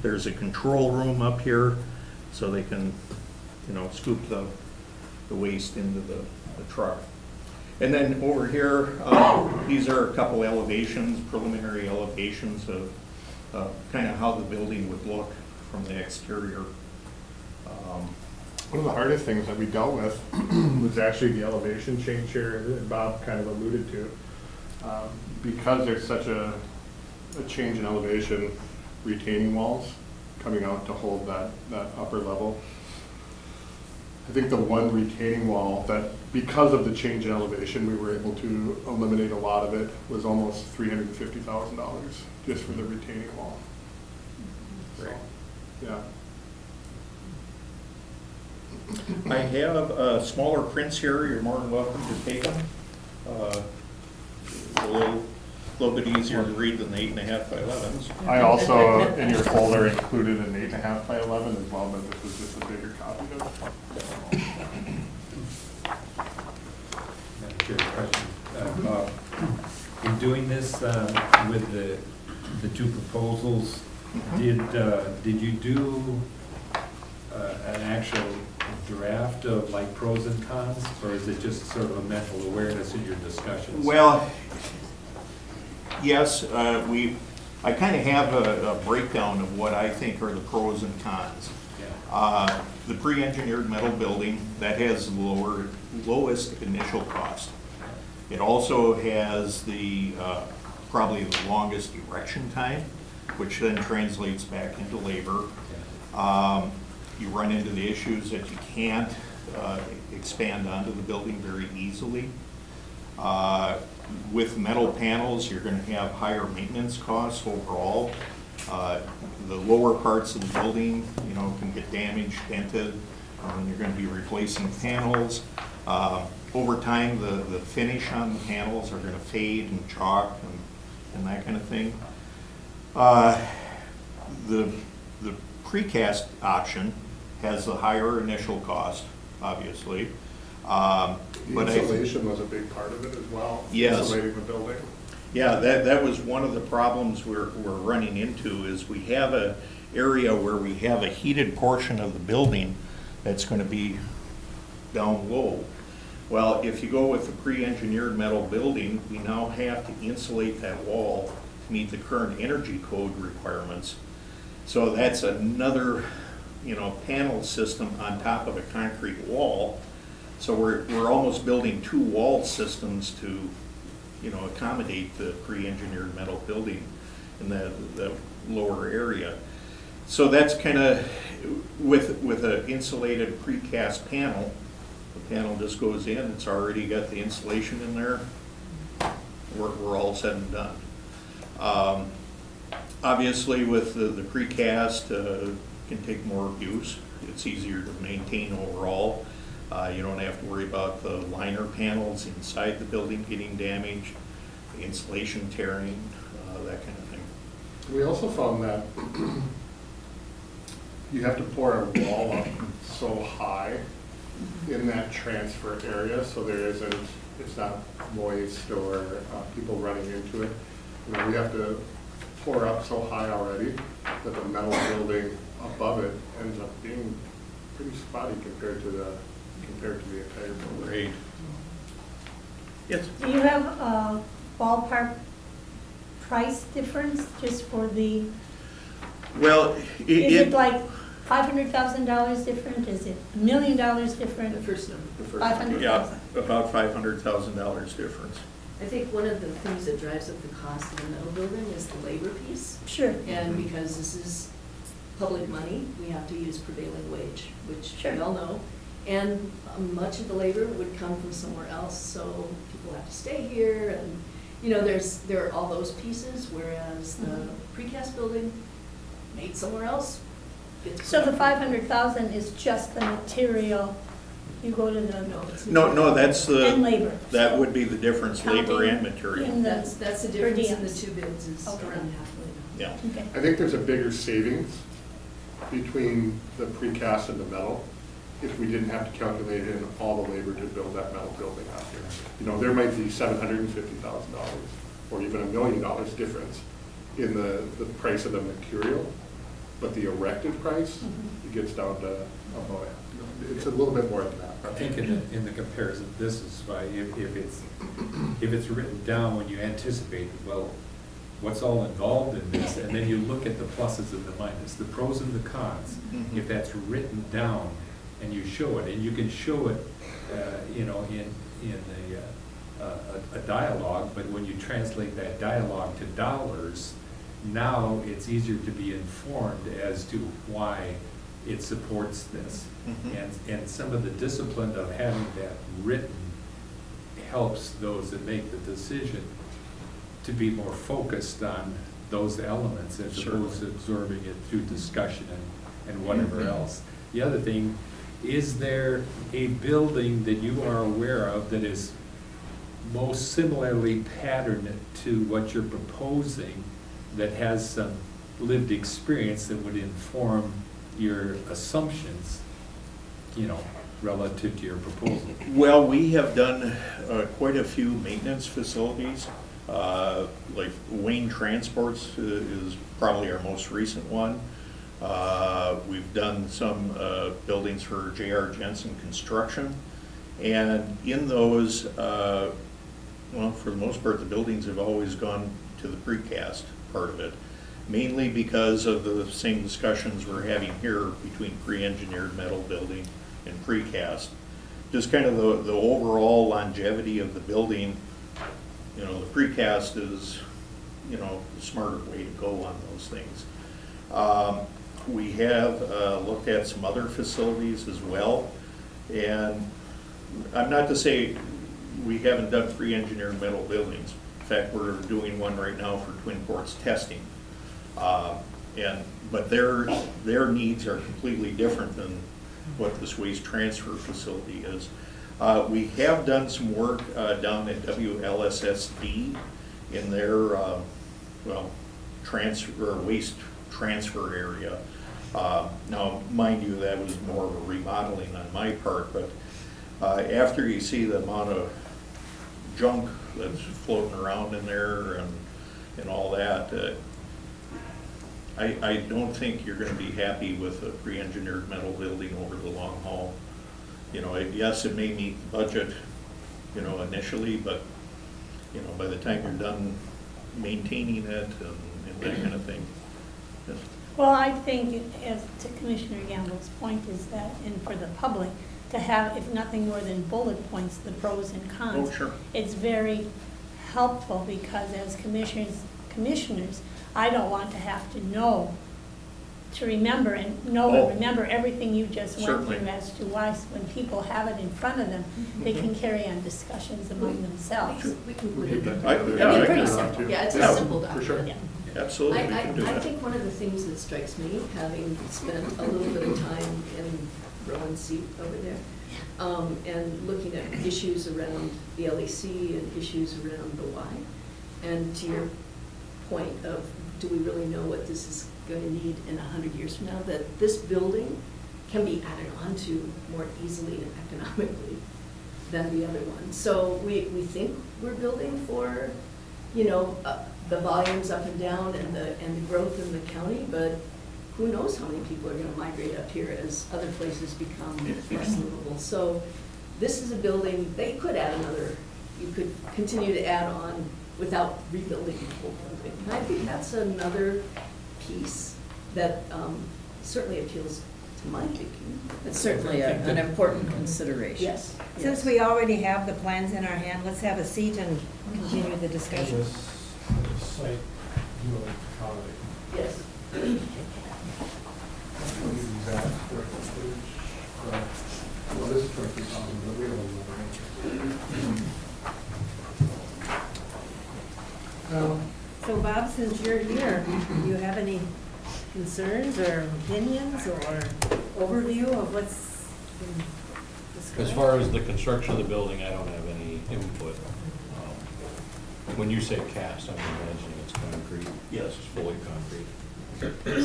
There's a control room up here, so they can, you know, scoop the waste into the truck. And then over here, these are a couple elevations, preliminary elevations of kind of how the building would look from the exterior. One of the hardest things that we dealt with was actually the elevation change here that Bob kind of alluded to. Because there's such a change in elevation, retaining walls coming out to hold that upper level. I think the one retaining wall that, because of the change in elevation, we were able to eliminate a lot of it, was almost $350,000 just for the retaining wall. So, yeah. I have smaller prints here, you're more than welcome to take them. A little bit easier to read than the 8.5 by 11s. I also, in your folder, included an 8.5 by 11 as well, but this was just a bigger copy of it. Madam Chair, question. Bob, in doing this with the two proposals, did you do an actual draft of like pros and cons, or is it just sort of a mental awareness in your discussions? Well, yes, I kind of have a breakdown of what I think are the pros and cons. Yeah. The pre-engineered metal building, that has the lowest initial cost. It also has the probably the longest erection time, which then translates back into labor. You run into the issues that you can't expand onto the building very easily. With metal panels, you're going to have higher maintenance costs overall. The lower parts of the building, you know, can get damaged, dented. You're going to be replacing panels. Over time, the finish on the panels are going to fade and chalk and that kind of thing. The precast option has a higher initial cost, obviously. The insulation was a big part of it as well. Yes. Insulating the building. Yeah, that was one of the problems we're running into, is we have an area where we have a heated portion of the building that's going to be down low. Well, if you go with the pre-engineered metal building, we now have to insulate that wall to meet the current energy code requirements. So that's another, you know, panel system on top of a concrete wall. So we're almost building two wall systems to, you know, accommodate the pre-engineered metal building in the lower area. So that's kind of, with an insulated precast panel, the panel just goes in, it's already got the insulation in there, we're all said and done. Obviously with the precast, can take more abuse. It's easier to maintain overall. You don't have to worry about the liner panels inside the building getting damaged, the insulation tearing, that kind of thing. We also found that you have to pour a wall up so high in that transfer area, so it's not moist or people running into it. You know, we have to pour up so high already that the metal building above it ends up being pretty spotty compared to the entire building. Great. Yes? Do you have a ballpark price difference just for the, Well, is it like $500,000 different? Is it $1 million different? The first number. yeah, $500,000. about $500,000 difference. I think one of the things that drives up the cost of the metal building is the labor piece. Sure. And because this is public money, we have to use prevailing wage, which Sure. we all know. And much of the labor would come from somewhere else, so people have to stay here, and, you know, there are all those pieces, whereas the precast building, made somewhere else. gets- So the $500,000 is just the material, you go to the, No, it's. No, that's and labor. that would be the difference, labor and Counting material. in the- That's the per difference in the diems. two bids is Okay. around $500,000. Yeah. Okay. I think there's a bigger savings between the precast and the metal if we didn't have to calculate in all the labor to build that metal building out here. You know, there might be $750,000 or even $1 million difference in the price of the material, but the erected price, it gets down to about, it's a little bit more than that. I think in the comparison, this is why if it's written down when you anticipate, well, what's all involved in this, and then you look at the pluses and the minuses, the pros and the cons. If that's written down and you show it, and you can show it, you know, in a dialogue, but when you translate that dialogue to dollars, now it's easier to be informed as to why it supports this. And some of the discipline of having that written helps those that make the decision to be more focused on those elements as opposed to absorbing it through discussion and whatever else. The other thing, is there a building that you are aware of that is most similarly patterned to what you're proposing that has some lived experience that would inform your assumptions, you know, relative to your proposal? Well, we have done quite a few maintenance facilities. Like Wayne Transports is probably our most recent one. We've done some buildings for J.R. Jensen Construction. And in those, well, for the most part, the buildings have always gone to the precast part of it, mainly because of the same discussions we're having here between pre-engineered metal building and precast. Just kind of the overall longevity of the building. You know, the precast is, you know, the smarter way to go on those things. We have looked at some other facilities as well, and I'm not to say we haven't done pre-engineered metal buildings. In fact, we're doing one right now for Twin Ports testing. But their needs are completely different than what this waste transfer facility is. We have done some work down at WLSSD in their waste transfer area. Now, mind you, that was more of a remodeling on my part, but after you see the amount of junk that's floating around in there and all that, I don't think you're going to be happy with a pre-engineered metal building over the long haul. You know, yes, it may meet the budget, you know, initially, but, you know, by the time you're done maintaining it and that kind of thing. Yes. Well, I think, as to Commissioner Gamble's point, is that, and for the public, to have, if nothing more than bullet points, the pros and cons. Oh, sure. It's very helpful, because as commissioners, I don't want to have to know, to remember and remember everything you just went Certainly. through as to why, when people have it in front of them, they can carry on discussions among themselves. We can put it in. I- It'd yeah, I be pretty can- simple. Yeah, it's Yeah, a simple for document. sure. Yeah. Absolutely, we can do I that. think one of the things that strikes me, having spent a little bit of time in Rowan's seat over there, and looking at issues around the LEC and issues around the why, and to your point of, do we really know what this is going to need in 100 years from now, that this building can be added on to more easily and economically than the other one. So we think we're building for, you know, the volumes up and down and the growth in the county, but who knows how many people are going to migrate up here as other places become less livable. So this is a building, they could add another, you could continue to add on without rebuilding the whole building. And I think that's another piece that certainly appeals to my thinking. It's certainly an important consideration. Yes. Since we already have the plans in our hand, let's have a seat and continue the discussion. This site, you will accommodate. Yes. Well, this is 23,000, but we don't know. So Bob, since you're here, do you have any concerns or opinions or overview of what's been discussed? As far as the construction of the building, I don't have any input. When you say cast, I'm imagining it's concrete. Yes. It's fully concrete. Maybe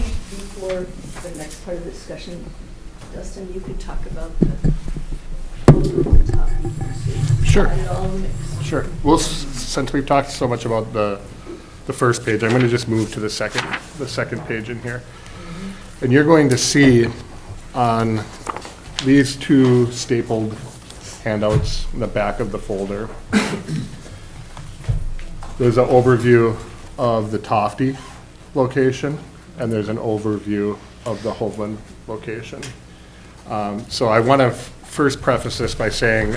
before the next part of the discussion, Dustin, you could talk about the top. Sure. How it all mixed. Sure. Well, since we've talked so much about the first page, I'm going to just move to the second page in here. And you're going to see on these two stapled handouts in the back of the folder. There's an overview of the Tofty location, and there's an overview of the Hoveland location. So I want to first preface this by saying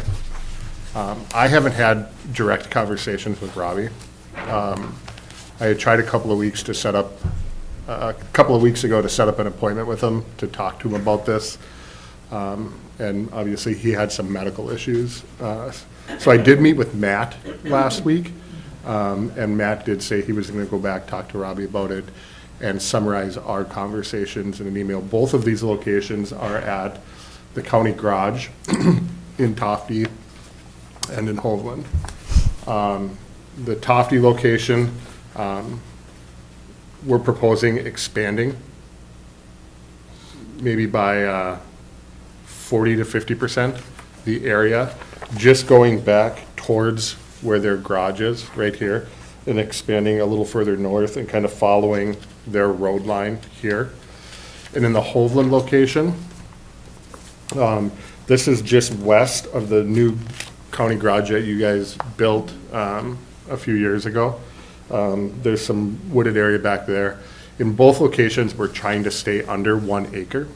I haven't had direct conversations with Robbie. I had tried a couple of weeks ago to set up an appointment with him to talk to him about this. And obviously he had some medical issues. So I did meet with Matt last week. And Matt did say he was going to go back, talk to Robbie about it, and summarize our conversations in an email. Both of these locations are at the county garage in Tofty and in Hoveland. The Tofty location, we're proposing expanding maybe by 40 to 50% the area, just going back towards where their garage is, right here, and expanding a little further north and kind of following their road line here. And in the Hoveland location, this is just west of the new county garage that you guys built a few years ago. There's some wooded area back there. In both locations, we're trying to stay under 1 acre.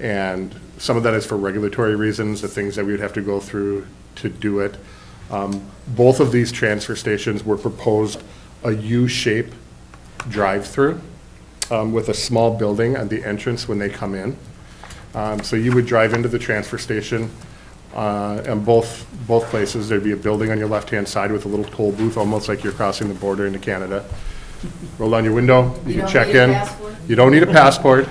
And some of that is for regulatory reasons, the things that we would have to go through to do it. Both of these transfer stations were proposed a U-shape drive-through with a small building at the entrance when they come in. So you would drive into the transfer station, and both places, there'd be a building on your left-hand side with a little toll booth, almost like you're crossing the border into Canada. Roll down your window, you can check in. You don't need a passport.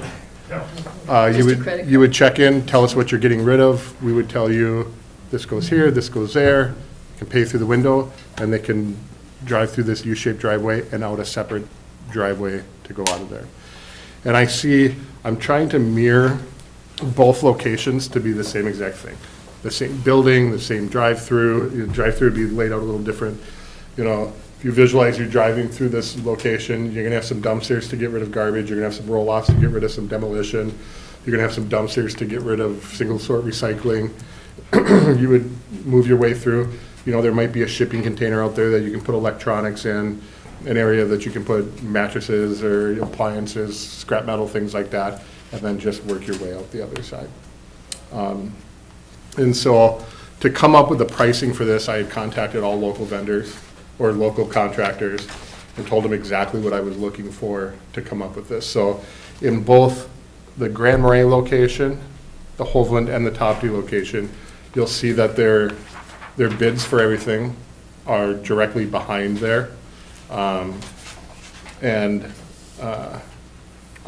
You would check in, tell us what you're getting rid of. We would tell you, this goes here, this goes there. You can pay through the window, and they can drive through this U-shaped driveway and out a separate driveway to go out of there. And I'm trying to mirror both locations to be the same exact thing. The same building, the same drive-through. Drive-through would be laid out a little different. If you visualize you're driving through this location, you're gonna have some dumpsters to get rid of garbage, you're gonna have some roll-offs to get rid of some demolition, you're gonna have some dumpsters to get rid of single-sort recycling. You would move your way through. There might be a shipping container out there that you can put electronics in, an area that you can put mattresses or appliances, scrap metal, things like that, and then just work your way out the other side. And so to come up with the pricing for this, I had contacted all local vendors or local contractors and told them exactly what I was looking for to come up with this. So in both the Grand Marais location, the Hoveland, and the Tofty location, you'll see that their bids for everything are directly behind there. I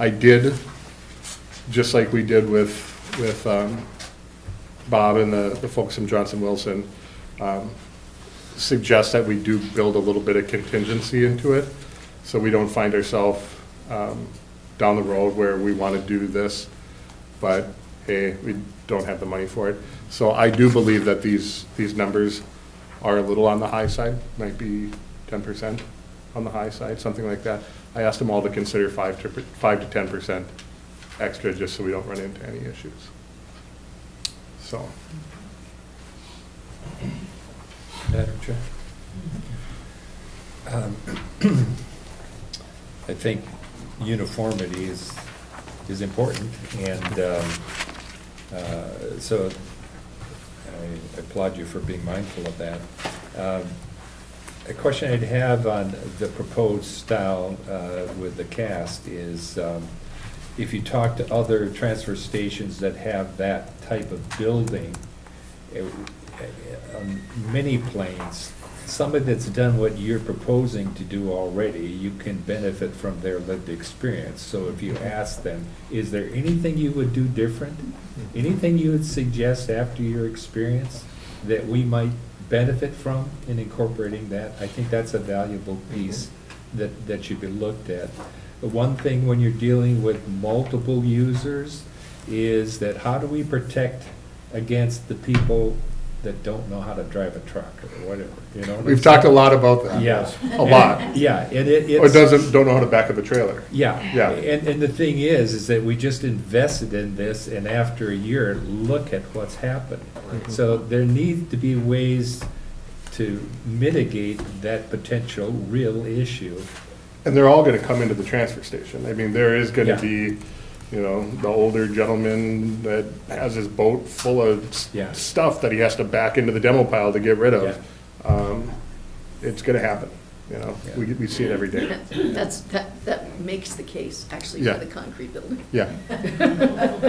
did, just like we did with Bob and the folks from Johnson Wilson, suggest that we do build a little bit of contingency into it, so we don't find ourselves down the road where we want to do this, but hey, we don't have the money for it. So I do believe that these numbers are a little on the high side, might be 10% on the high side, something like that. I asked them all to consider 5 to 10% extra, just so we don't run into any issues. So. Madam Chair. I think uniformity is important, and so I applaud you for being mindful of that. A question I'd have on the proposed style with the cast is, if you talk to other transfer stations that have that type of building, on many planes, somebody that's done what you're proposing to do already, you can benefit from their lived experience. So if you ask them, is there anything you would do different? Anything you would suggest after your experience that we might benefit from in incorporating that? I think that's a valuable piece that should be looked at. The one thing when you're dealing with multiple users is that how do we protect against the people that don't know how to drive a truck or whatever, you know? what I'm We've talked a lot about that. Yeah. A lot. Yeah, and Or it's. don't know how to back up a trailer. Yeah. Yeah. And the thing is that we just invested in this, and after a year, look at what's happened. So there need to be ways to mitigate that potential real issue. And they're all gonna come into the transfer station. I mean, there is gonna Yeah. be, you know, the older gentleman that has his boat full of Yeah. stuff that he has to back into the demo pile to get rid of. It's gonna happen, you know, Yeah. we see it every day. That makes the case, actually, Yeah. for the concrete building. Yeah,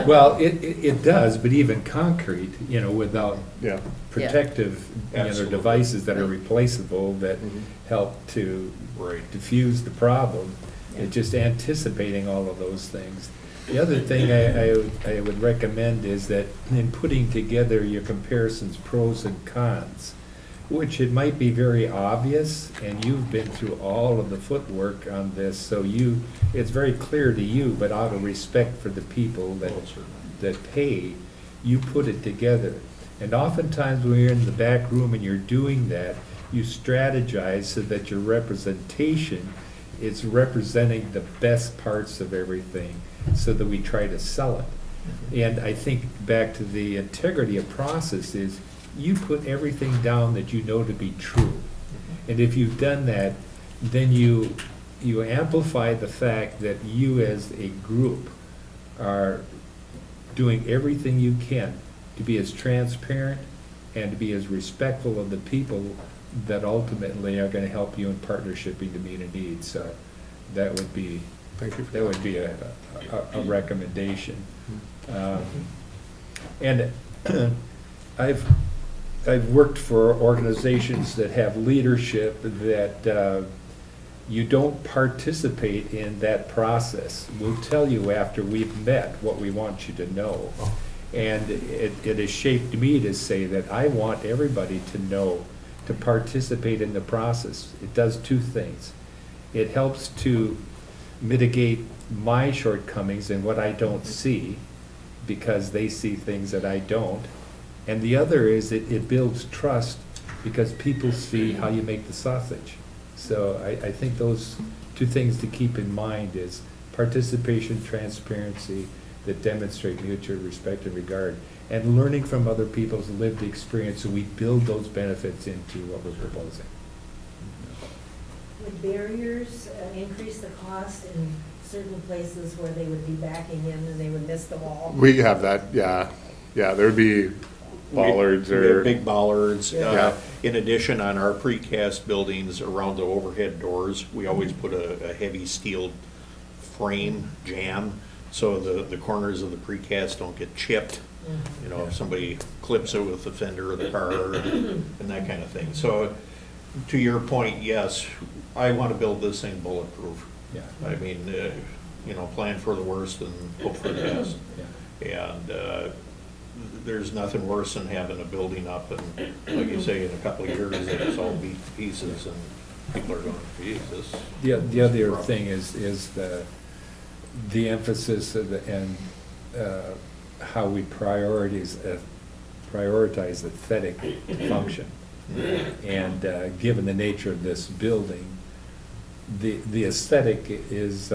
Well, it does, but even concrete, you know, without yeah. protective, you know, Absolutely. devices that are replaceable that Mhm. help to Right. diffuse the problem. It's just anticipating all of those things. The other thing I would recommend is that in putting together your comparisons, pros and cons, which it might be very obvious, and you've been through all of the footwork on this, so it's very clear to you, but out of respect for the people that pay, you put it together. And oftentimes when you're in the back room and you're doing that, you strategize so that your representation is representing the best parts of everything, so that we try to sell it. And I think back to the integrity of process is, you put everything down that you know to be true. And if you've done that, then you amplify the fact that you as a group are doing everything you can to be as transparent and to be as respectful of the people that ultimately are gonna help you in partnershiping to meet a need. So that would be, Thank you for that would be a recommendation. And I've worked for organizations that have leadership that you don't participate in that process. We'll tell you after we've met what we want you to know. And it has shaped me to say that I want everybody to know, to participate in the process. It does two things. It helps to mitigate my shortcomings and what I don't see, because they see things that I don't. And the other is it builds trust, because people see how you make the sausage. So I think those two things to keep in mind is participation, transparency, that demonstrate mutual respect and regard, and learning from other people's lived experience, so we build those benefits into what we're proposing. Would barriers increase the cost in certain places where they would be backing in and they would miss the wall? We have that, yeah, there'd be bollards We have or, big bollards. Yeah. In addition, on our precast buildings, around the overhead doors, we always put a heavy steel frame jam, so the corners of the precast don't get chipped. You know, if somebody clips it with the fender of the car and that kind of thing. So, to your point, yes, I want to build this thing bulletproof. Yeah. I mean, you know, plan for the worst and hope for the best. Yeah. And there's nothing worse than having a building up and, like you say, in a couple of years, it's all beat to pieces and people are going, geez, this. The other thing is the emphasis and how we prioritize aesthetic function. And given the nature of this building, the aesthetic is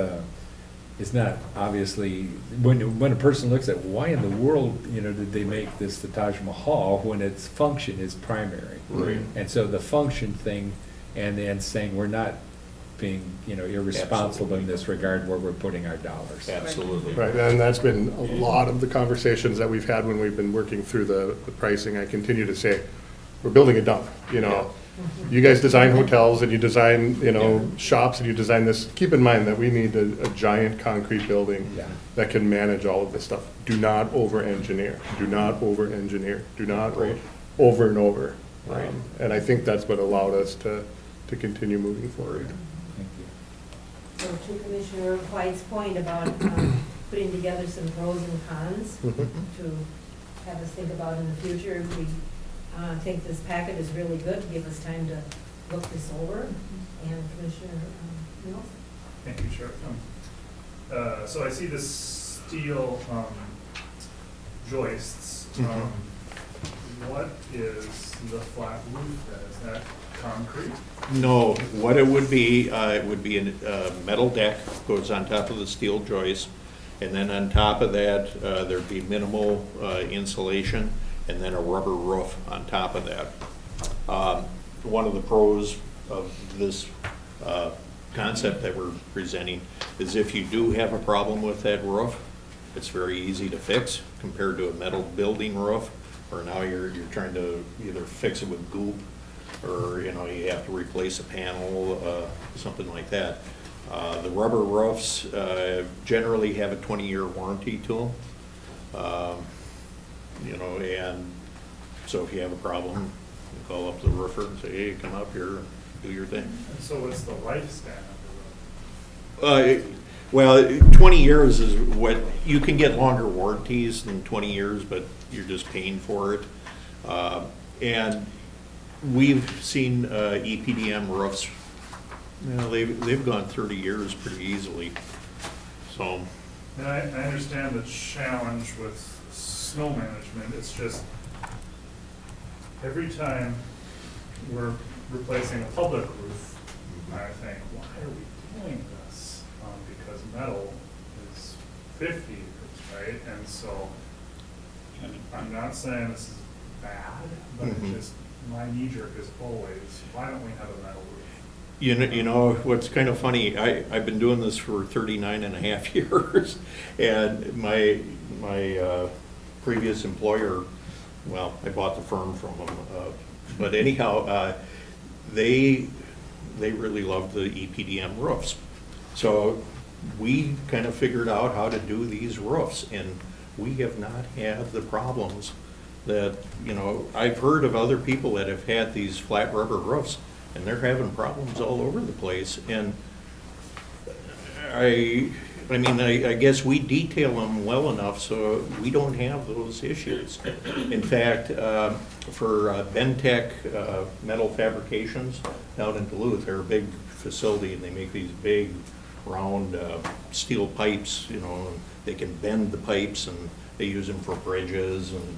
not obviously, when a person looks at why in the world, you know, did they make this the Taj Mahal, when its function is primary. Right. And so the function thing, and saying we're not being, you know, irresponsible in this regard where we're putting our dollars. Absolutely. right, and that's been a lot of the conversations that we've had when we've been working through the pricing. I continue to say, we're building a dump, you know. You guys design hotels and you design, you know, shops and you design this. Keep in mind that we need a giant concrete building Yeah. that can manage all of this stuff. Do not over-engineer, do not over-engineer, do not over and over. Right. And I think that's what allowed us to continue moving forward. Thank you. So to Commissioner White's point about putting together some pros and cons Mhm. to have us think about in the future, we think this packet is really good to give us time to look this over. And Commissioner Mills? Thank you, Sheriff. So I see the steel joists. what is the flat roof then? Is that concrete? No, what it would be a metal deck, goes on top of the steel joist, and then on top of that, there'd be minimal insulation, and then a rubber roof on top of that. One of the pros of this concept that we're presenting is if you do have a problem with that roof, it's very easy to fix compared to a metal building roof, or now you're trying to either fix it with goop, or, you know, you have to replace a panel, something like that. The rubber roofs generally have a 20-year warranty to them. You know, and so if you have a problem, you call up the roofer and say, hey, come up here and do your thing. And so what's the lifespan of the roof? Well, 20 years is what, you can get longer warranties than 20 years, but you're just paying for it. And we've seen EPDM roofs, you know, they've gone 30 years pretty easily, so. And I understand the challenge with snow management, it's just every time we're replacing a public roof, I think, why are we doing this? Because metal is 50 years, right? And so, I'm not saying this is bad, but it's just, my knee jerk is always, why don't we have a metal roof? You know, what's kind of funny, I've been doing this for 39 and a half years, and my previous employer, well, I bought the firm from them, but anyhow, they really loved the EPDM roofs. So we kind of figured out how to do these roofs, and we have not had the problems that, you know, I've heard of other people that have had these flat rubber roofs, and they're having problems all over the place. And I mean, I guess we detail them well enough so we don't have those issues. In fact, for Bentech Metal Fabrications down in Duluth, they're a big facility, and they make these big round steel pipes, you know, and they can bend the pipes, and they use them for bridges and,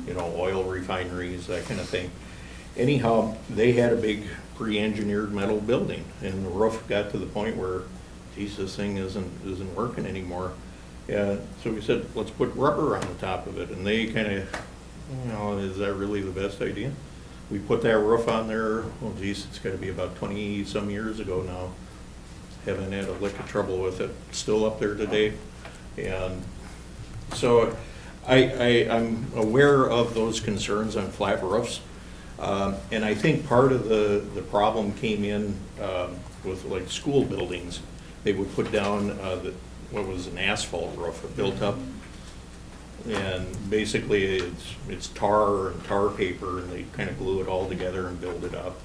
you know, oil refineries, that kind of thing. Anyhow, they had a big pre-engineered metal building, and the roof got to the point where, geez, this thing isn't working anymore. Yeah, so we said, let's put rubber on the top of it, and they kind of, you know, is that really the best idea? We put that roof on there, oh geez, it's got to be about 20-some years ago now. Haven't had a lick of trouble with it, still up there today. And so I'm aware of those concerns on flat roofs. And I think part of the problem came in with like school buildings. They would put down what was an asphalt roof, built up, and basically it's tar and tar paper, and they kind of glue it all together and build it up.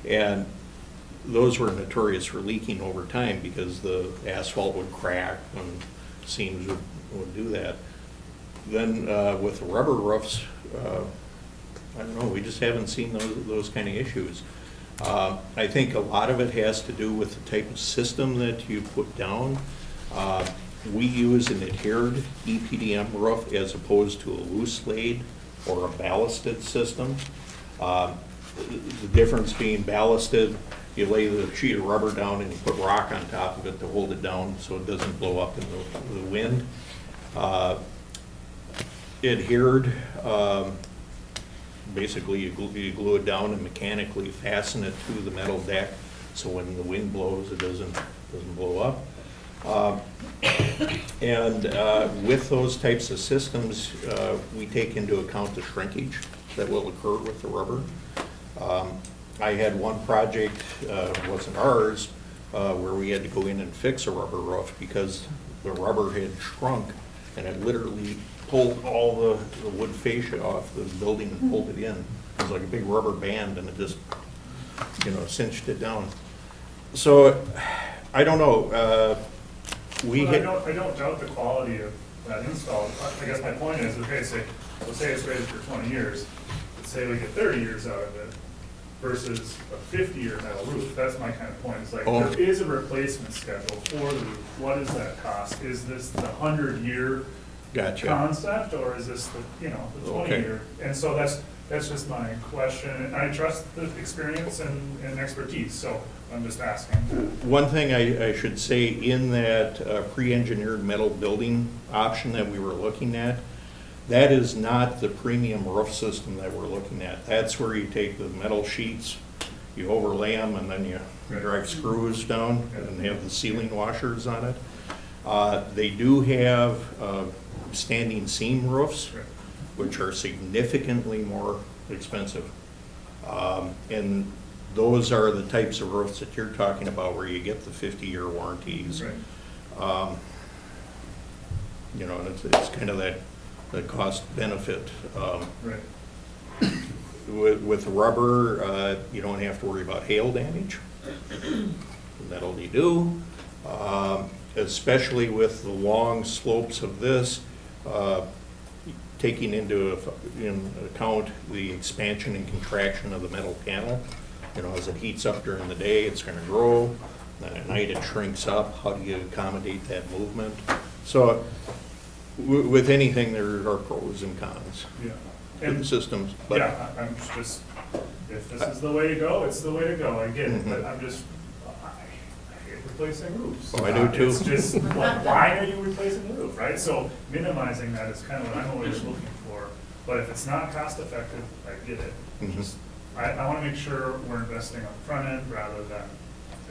And those were notorious for leaking over time because the asphalt would crack and seams would do that. Then with the rubber roofs, I don't know, we just haven't seen those kind of issues. I think a lot of it has to do with the type of system that you put down. We use an adhered EPDM roof as opposed to a loose laid or a ballasted system. The difference being ballasted, you lay the sheet of rubber down and you put rock on top of it to hold it down so it doesn't blow up in the wind. Adhered, basically you glue it down and mechanically fasten it to the metal deck so when the wind blows it doesn't blow up. And with those types of systems, we take into account the shrinkage that will occur with the rubber. I had one project, wasn't ours, where we had to go in and fix a rubber roof because the rubber had shrunk and it literally pulled all the wood fascia off the building and pulled it in. It was like a big rubber band and it just, you know, cinched it down. So, I don't know. I don't doubt the quality of that install. I guess my point is, okay, let's say it's rated for 20 years. Let's say we get 30 years out of it versus a 50-year metal roof. That's my kind of point. It's like, there is a replacement schedule for the roof. What does that cost? Is this the 100-year Gotcha. concept, or is this the 20-year? And so that's just my question, and I trust the experience and expertise, so I'm just asking. One thing I should say, in that pre-engineered metal building option that we were looking at, that is not the premium roof system that we're looking at. That's where you take the metal sheets, you overlay them, and then you drive screws down and they have the ceiling washers on it. They do have standing seam roofs, which are significantly more expensive. And those are the types of roofs that you're talking about, where you get the 50-year warranties. Right. And it's kind of that cost benefit. Right. With rubber, you don't have to worry about hail damage. Metal you do. Especially with the long slopes of this, taking into account the expansion and contraction of the metal panel. As it heats up during the day, it's going to grow. Then at night, it shrinks up. How do you accommodate that movement? So with anything, there are pros and cons to the systems. But yeah, I'm just, if this is the way to go, it's the way to go. I get it, but I hate replacing roofs. Oh, I do too. It's just, why are you replacing the roof, right? So minimizing that is kind of what I'm always looking for. But if it's not cost effective, I get it. Just, I want to make sure we're investing on the front end rather than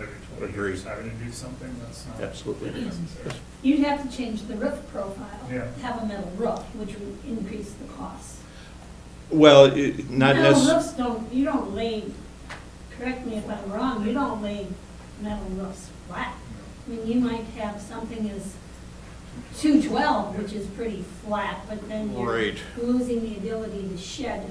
every 20 years having to do something that's not absolutely necessary. You'd have to change the roof profile, Yeah. have a metal roof, which would increase the cost. Well, not Metal necessarily. roofs you don't lay, correct me if I'm wrong, you don't lay metal roofs flat. I mean, you might have something as 212, which is pretty flat, but then you're Right. losing the ability to shed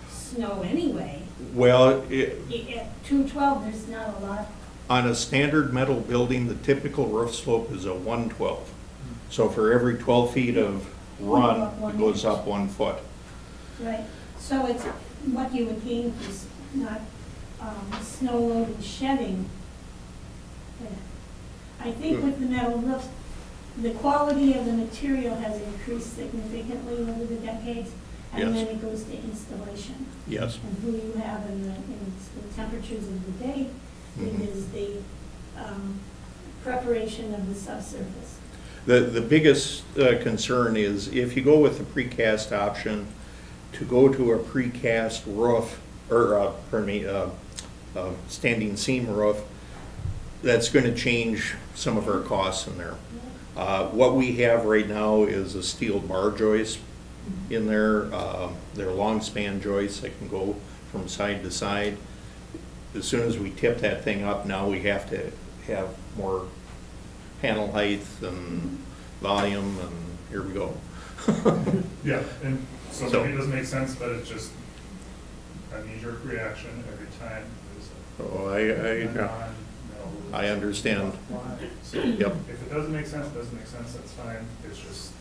snow anyway. Well, At 212, there's not a lot. on a standard metal building, the typical roof slope is a 112. So for every 12 feet of run, it goes up 1 foot. Right, so it's what you would gain is not snow load and shedding. I think with the metal roofs, the quality of the material has increased significantly over the decades, and then it goes to installation. Yes. And who you have in the temperatures of the day, it is the preparation of the subsurface. The biggest concern is if you go with the precast option, to go to a precast roof, or standing seam roof, that's going to change some of our costs in there. What we have right now is a steel bar joist in there. They're long span joists that can go from side to side. As soon as we tip that thing up, now we have to have more panel height and volume, and here we go. Yeah, and so maybe it doesn't make sense, but it's just a knee-jerk reaction every time there's Oh, a yeah. I understand. So Yep. if it doesn't make sense, that's fine. It's just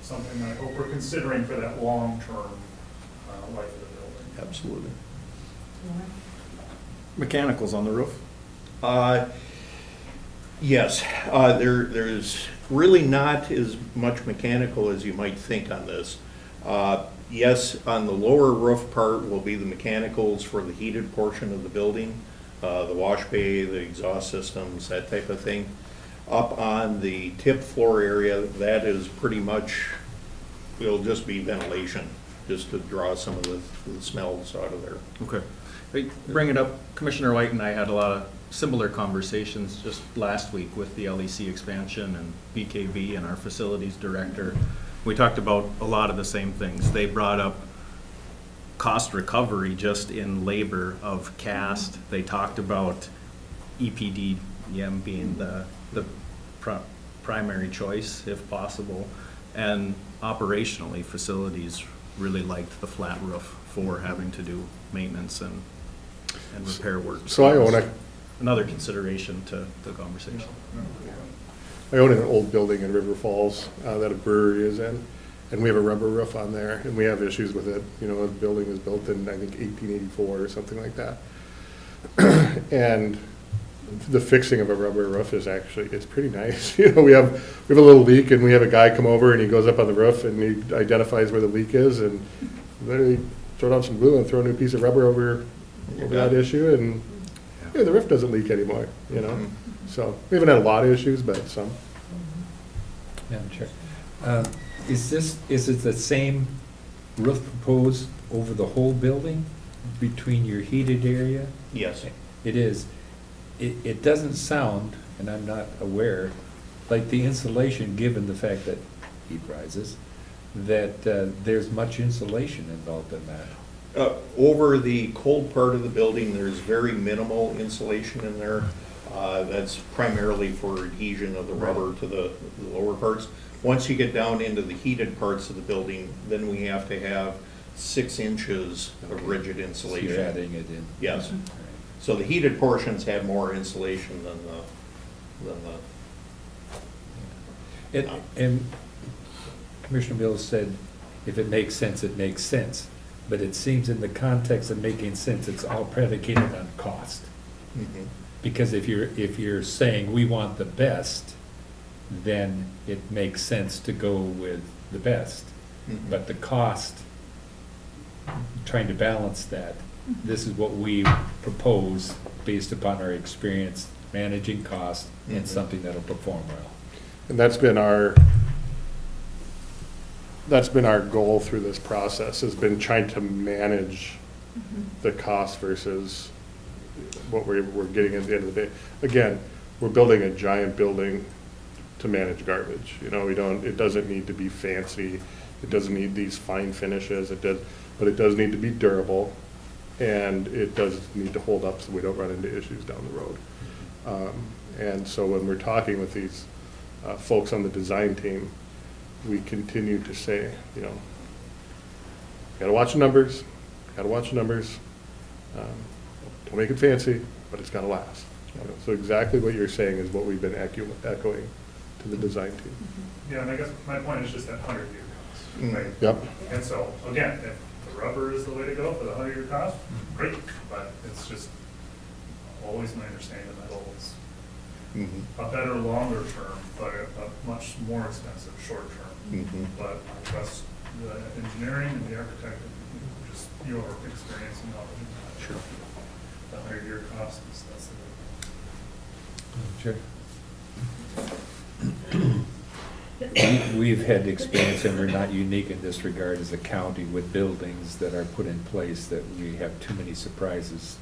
something that I hope we're considering for that long-term life of the building. Absolutely. Mechanicals on the roof? Yes, there's really not as much mechanical as you might think on this. Yes, on the lower roof part will be the mechanicals for the heated portion of the building, the wash bay, the exhaust systems, that type of thing. Up on the tip floor area, that is pretty much, it'll just be ventilation, just to draw some of the smells out of there. Okay. Bring it up, Commissioner White and I had a lot of similar conversations just last week with the LEC expansion and BKV and our facilities director. We talked about a lot of the same things. They brought up cost recovery just in labor of cast. They talked about EPDM being the primary choice if possible. And operationally, facilities really liked the flat roof for having to do maintenance and repair work. So I own another consideration to the conversation. I own an old building in River Falls that a brewery is in, and we have a rubber roof on there, and we have issues with it. You know, the building was built in, I think, 1884 or something like that. And the fixing of a rubber roof is actually, it's pretty nice. You know, we have a little leak and we have a guy come over and he goes up on the roof and he identifies where the leak is and literally throw down some glue and throw a new piece of rubber over that issue and yeah, the roof doesn't leak anymore, you know? So we haven't had a lot of issues, but some. Madam Chair, is it the same roof proposed over the whole building between your heated area? Yes. It is. It doesn't sound, and I'm not aware, like the insulation, given the fact that heat rises, that there's much insulation involved in that. Over the cold part of the building, there's very minimal insulation in there. That's primarily for adhesion of the rubber to the lower parts. Once you get down into the heated parts of the building, then we have to have 6 inches of rigid So insulation. you're adding it in. Yes. All right. So the heated portions have more insulation than And Commissioner Mills said, if it makes sense, it makes sense. But it seems in the context of making sense, it's all predicated on cost. Mhm. Because if you're saying we want the best, then it makes sense to go with the best. Mhm. But the cost, trying to balance that, this is what we propose based upon our experience managing cost and Mhm. something that'll perform well. And that's been our goal through this process, has been trying to manage the cost versus what we're getting at the end of the day. Again, we're building a giant building to manage garbage. You know, it doesn't need to be fancy. It doesn't need these fine finishes. But it does need to be durable, and it does need to hold up so we don't run into issues down the road. And so when we're talking with these folks on the design team, we continue to say, you know, gotta watch the numbers, don't make it fancy, but it's gotta last. You know, so exactly what you're saying is what we've been echoing to the design team. Yeah, and I guess my point is just that 100-year cost, Mm. right? Yep. And so, again, if the rubber is the way to go for the 100-year cost, great, but it's just always my understanding that metal is Mhm. a better longer term, but a much more expensive short term. Mhm. But I trust the engineering and the architect, and just your experience and knowledge. Sure. The 100-year cost is, that's the. Sure. We've had experience, and we're not unique in this regard as a county, with buildings that are put in place that we have too many surprises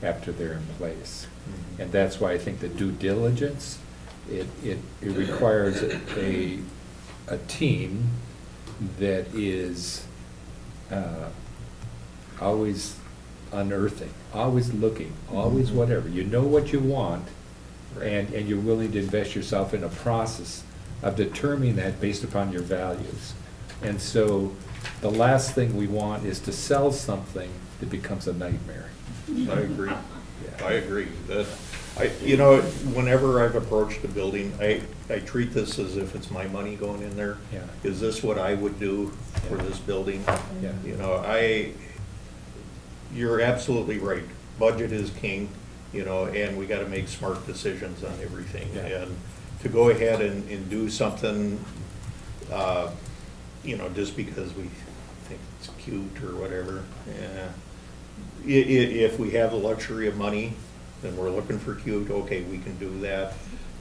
after they're in place. Mhm. And that's why I think the due diligence, it requires a team that is always unearthing, always looking, always whatever. You know what you want, and you're willing to invest yourself in a process of determining that based upon your values. And so the last thing we want is to sell something that becomes a nightmare. I agree. Yeah. I agree. You know, whenever I've approached a building, I treat this as if it's my money going in there. Yeah. Is this what I would do for this building? Yeah. You know, you're absolutely right. Budget is king, you know, and we gotta make smart decisions on everything. Yeah. And to go ahead and do something, you know, just because we think it's cute or whatever, yeah. If we have the luxury of money, then we're looking for cute, okay, we can do that.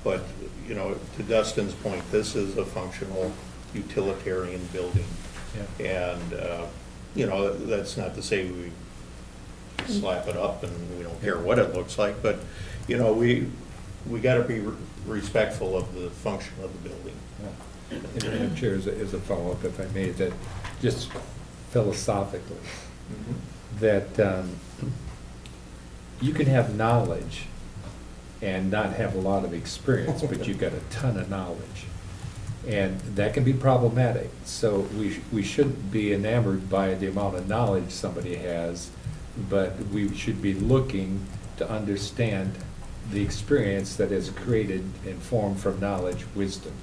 But, you know, to Dustin's point, this is a functional utilitarian building. Yeah. And, you know, that's not to say we slap it up and we don't care what it looks like, but, you know, we gotta be respectful of the function of the building. And Madam Chair, as a follow-up, if I may, that just philosophically, that you can have knowledge and not have a lot of experience, but you've got a ton of knowledge. And that can be problematic. So we shouldn't be enamored by the amount of knowledge somebody has, but we should be looking to understand the experience that is created and formed from knowledge, wisdom.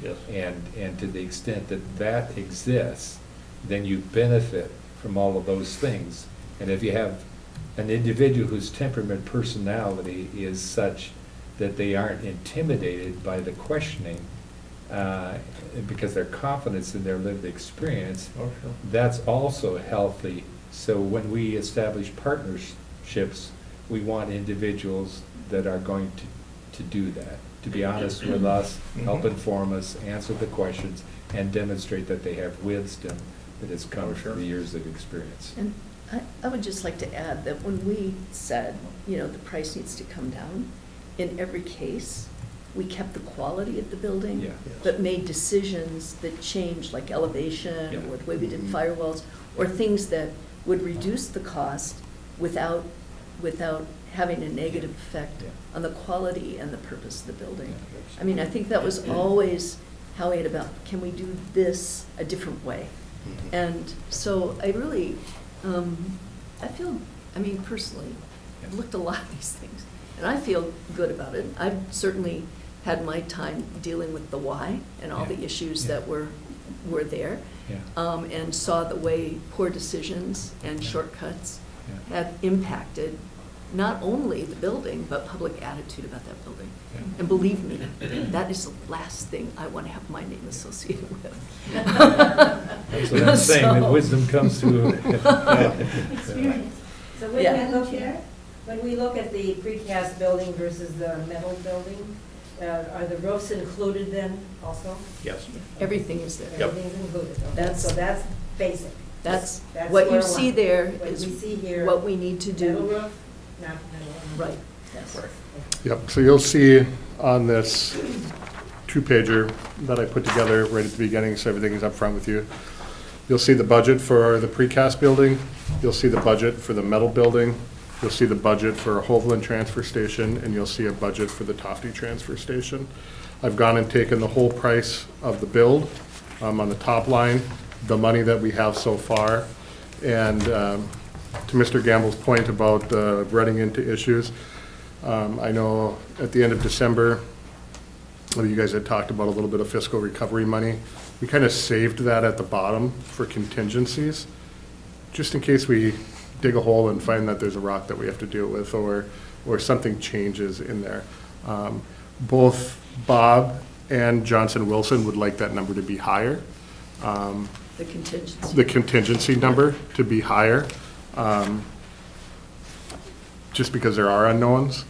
Yes. And to the extent that that exists, then you benefit from all of those things. And if you have an individual whose temperament, personality is such that they aren't intimidated by the questioning, because their confidence in their lived experience, that's also healthy. So when we establish partnerships, we want individuals that are going to do that, to be honest with us, help inform us, answer the questions, and demonstrate that they have wisdom that has come from the years of experience. And I would just like to add that when we said, you know, the price needs to come down, in every case, we kept the quality of the building, Yeah. but made decisions that changed, like elevation, Yeah. or the way we did firewalls, or things that would reduce the cost without having a negative effect Yeah. on the quality and the purpose of the building. I mean, I think that was always how we had about, can we do this a different way? And so I really, I feel, I mean, personally, I've looked at a lot of these things, and I feel good about it. I've certainly had my time dealing with the why and all the issues that were there, and saw the way poor decisions and shortcuts have impacted not only the building, but public attitude about that building. And believe me, that is the last thing I want to have my name associated with. That's what I'm saying, that So- wisdom comes through. Experience. So when Yeah. we look at, when we look at the precast building versus the metal building, are the roofs included then also? Yes. Everything is there. Yep. Everything's included, okay, That's- so that's basic. That's, That's what you where see one- there what is we see here, what we need to Metal do. roof, not metal. Right, yes. Yep, so you'll see on this two-pager that I put together right at the beginning, so everything is up front with you. You'll see the budget for the precast building, you'll see the budget for the metal building, you'll see the budget for Hoveland Transfer Station, and you'll see a budget for the Tofty Transfer Station. I've gone and taken the whole price of the build on the top line, the money that we have so far, and to Mr. Gamble's point about running into issues, I know at the end of December, you guys had talked about a little bit of fiscal recovery money. We kind of saved that at the bottom for contingencies, just in case we dig a hole and find that there's a rock that we have to deal with, or something changes in there. Both Bob and Johnson Wilson would like that number to be higher. The contingency. The contingency number to be higher, just because there are unknowns.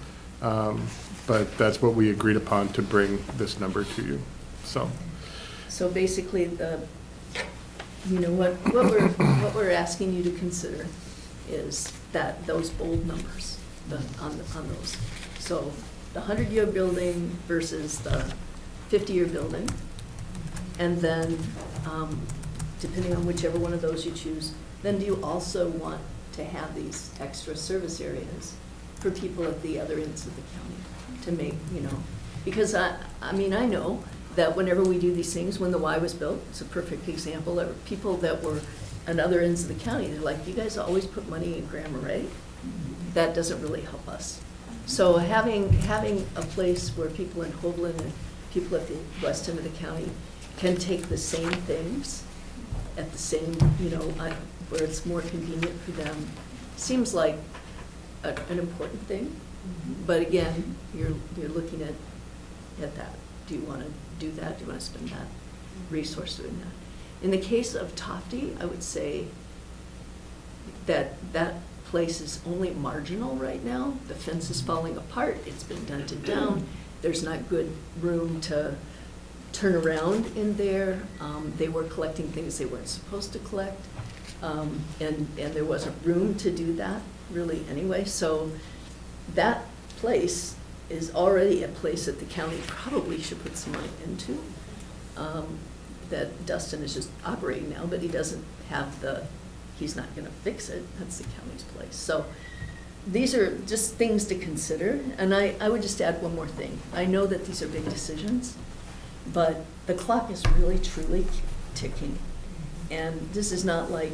But that's what we agreed upon to bring this number to you, so. So basically, what we're asking you to consider is that those bold numbers on those. So the 100-year building versus the 50-year building, and then depending on whichever one of those you choose, then do you also want to have these extra service areas for people at the other ends of the county to make, because I know that whenever we do these things, when the Y was built, it's a perfect example, there were people that were on other ends of the county, they're like, you guys always put money in Grand Marais, that doesn't really help us. So having a place where people in Hoveland and people at the west end of the county can take the same things at the same, where it's more convenient for them, seems like an important thing. But again, you're looking at that. Do you want to do that? Do you want to spend that resource doing that? In the case of Tofty, I would say that place is only marginal right now. The fence is falling apart. It's been dented down. There's not good room to turn around in there. They were collecting things they weren't supposed to collect. And there wasn't room to do that really anyway. So that place is already a place that the county probably should put some money into. That Dustin is just operating now, but he doesn't have he's not gonna fix it. That's the county's place. So these are just things to consider. And I would just add one more thing. I know that these are big decisions, but the clock is really, truly ticking. And this is not like,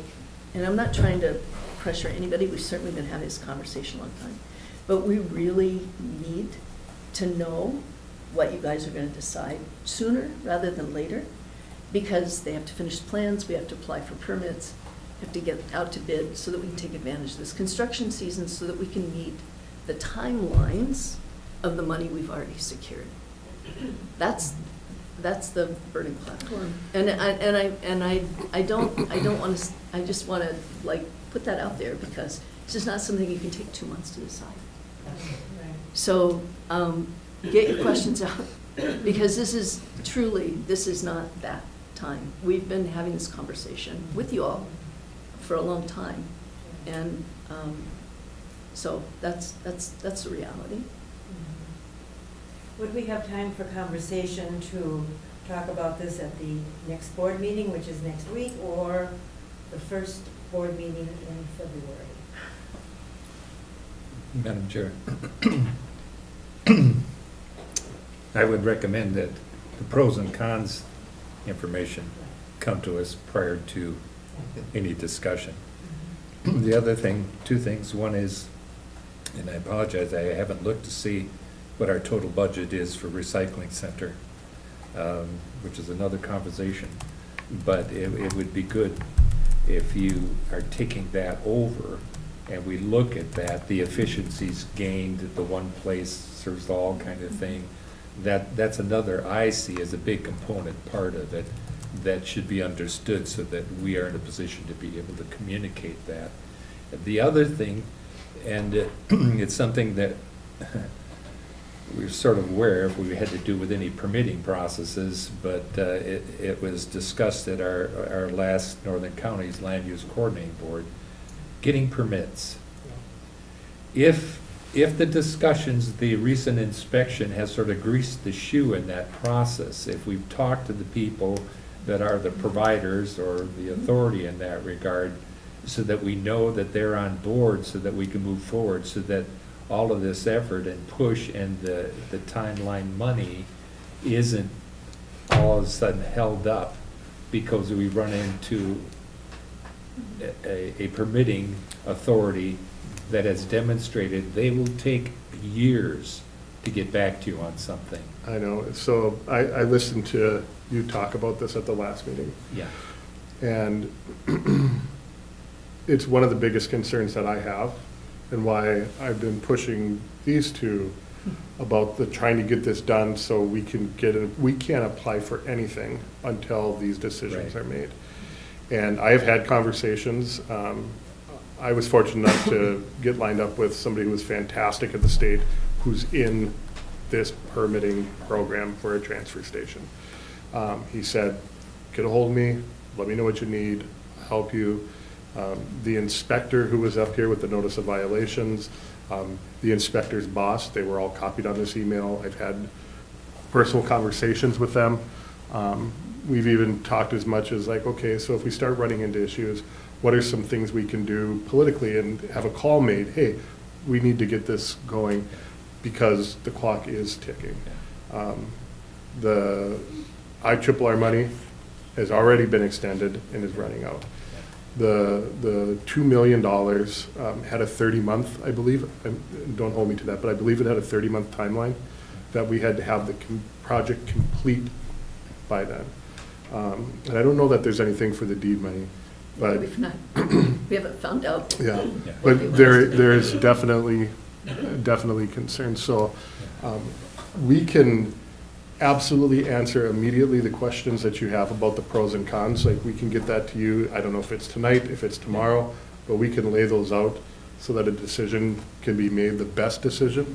and I'm not trying to pressure anybody, we've certainly been having this conversation a long time, but we really need to know what you guys are gonna decide sooner rather than later, because they have to finish plans, we have to apply for permits, have to get out to bid so that we can take advantage of this construction season so that we can meet the timelines of the money we've already secured. That's the burning platform. And I don't want to, I just want to like put that out there because it's just not something you can take 2 months to decide. Right. So get your questions out because this is not that time. We've been having this conversation with you all for a long time. And so that's the reality. Would we have time for conversation to talk about this at the next board meeting, which is next week, or the first board meeting in February? Madam Chair, I would recommend that the pros and cons information come to us prior to any discussion. The other thing, two things, one is, and I apologize, I haven't looked to see what our total budget is for recycling center, which is another conversation. But it would be good if you are taking that over and we look at that, the efficiencies gained at the one place serves all kind of thing. That's another I see as a big component part of it that should be understood so that we are in a position to be able to communicate that. The other thing, and it's something that we're sort of aware if we had to do with any permitting processes, but it was discussed at our last Northern Counties Land Use Coordinating Board, getting permits. If the discussions, the recent inspection has sort of greased the shoe in that process, if we've talked to the people that are the providers or the authority in that regard, so that we know that they're on board, so that we can move forward, so that all of this effort and push and the timeline money isn't all of a sudden held up because we run into a permitting authority that has demonstrated they will take years to get back to you on something. I know, so I listened to you talk about this at the last meeting. Yeah. And it's one of the biggest concerns that I have and why I've been pushing these two about trying to get this done so we can we can't apply for anything until these decisions Right. are made. And I have had conversations. I was fortunate enough to get lined up with somebody who was fantastic at the state who's in this permitting program for a transfer station. He said, get a hold of me, let me know what you need, I'll help you. The inspector who was up here with the notice of violations, the inspector's boss, they were all copied on this email. I've had personal conversations with them. We've even talked as much as like, okay, so if we start running into issues, what are some things we can do politically and have a call made, hey, we need to get this going because the clock is ticking. The IRRR money has already been extended and is running out. The $2 million had a 30-month, I believe, don't hold me to that, but I believe it had a 30-month timeline that we had to have the project complete by then. And I don't know that there's anything for the deed money, but We haven't found out. yeah, Yeah. but there is definitely concern. So we can absolutely answer immediately the questions that you have about the pros and cons. Like we can get that to you. I don't know if it's tonight, if it's tomorrow, but we can lay those out so that a decision can be made, the best decision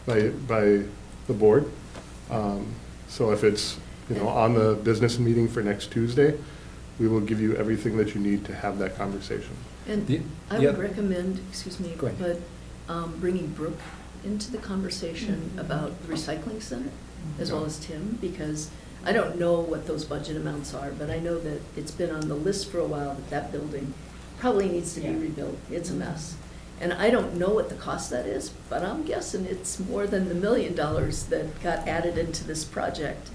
by the board. So if it's on the business meeting for next Tuesday, we will give you everything that you need to have that conversation. And I would recommend, excuse me, Go ahead. but bringing Brooke into the conversation about the recycling center, as well as Tim, because I don't know what those budget amounts are, but I know that it's been on the list for a while that that building probably needs to be rebuilt. It's a mess. And I don't know what the cost of that is, but I'm guessing it's more than the $1 million that got added into this project.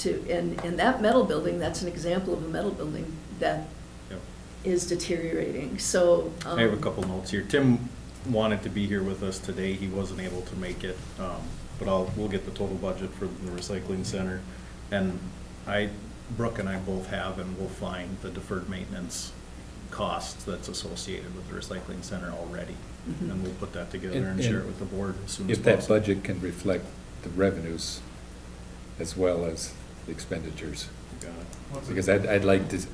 And that metal building, that's an example of a metal building that Yep. is deteriorating. So I have a couple notes here. Tim wanted to be here with us today. He wasn't able to make it, but we'll get the total budget for the recycling center. And Brooke and I both have, and we'll find the deferred maintenance costs that's associated with the recycling center already. Mhm. And we'll put that together and And- share it with the board as soon as If that possible. budget can reflect the revenues as well as the expenditures. Got it. What's it- Because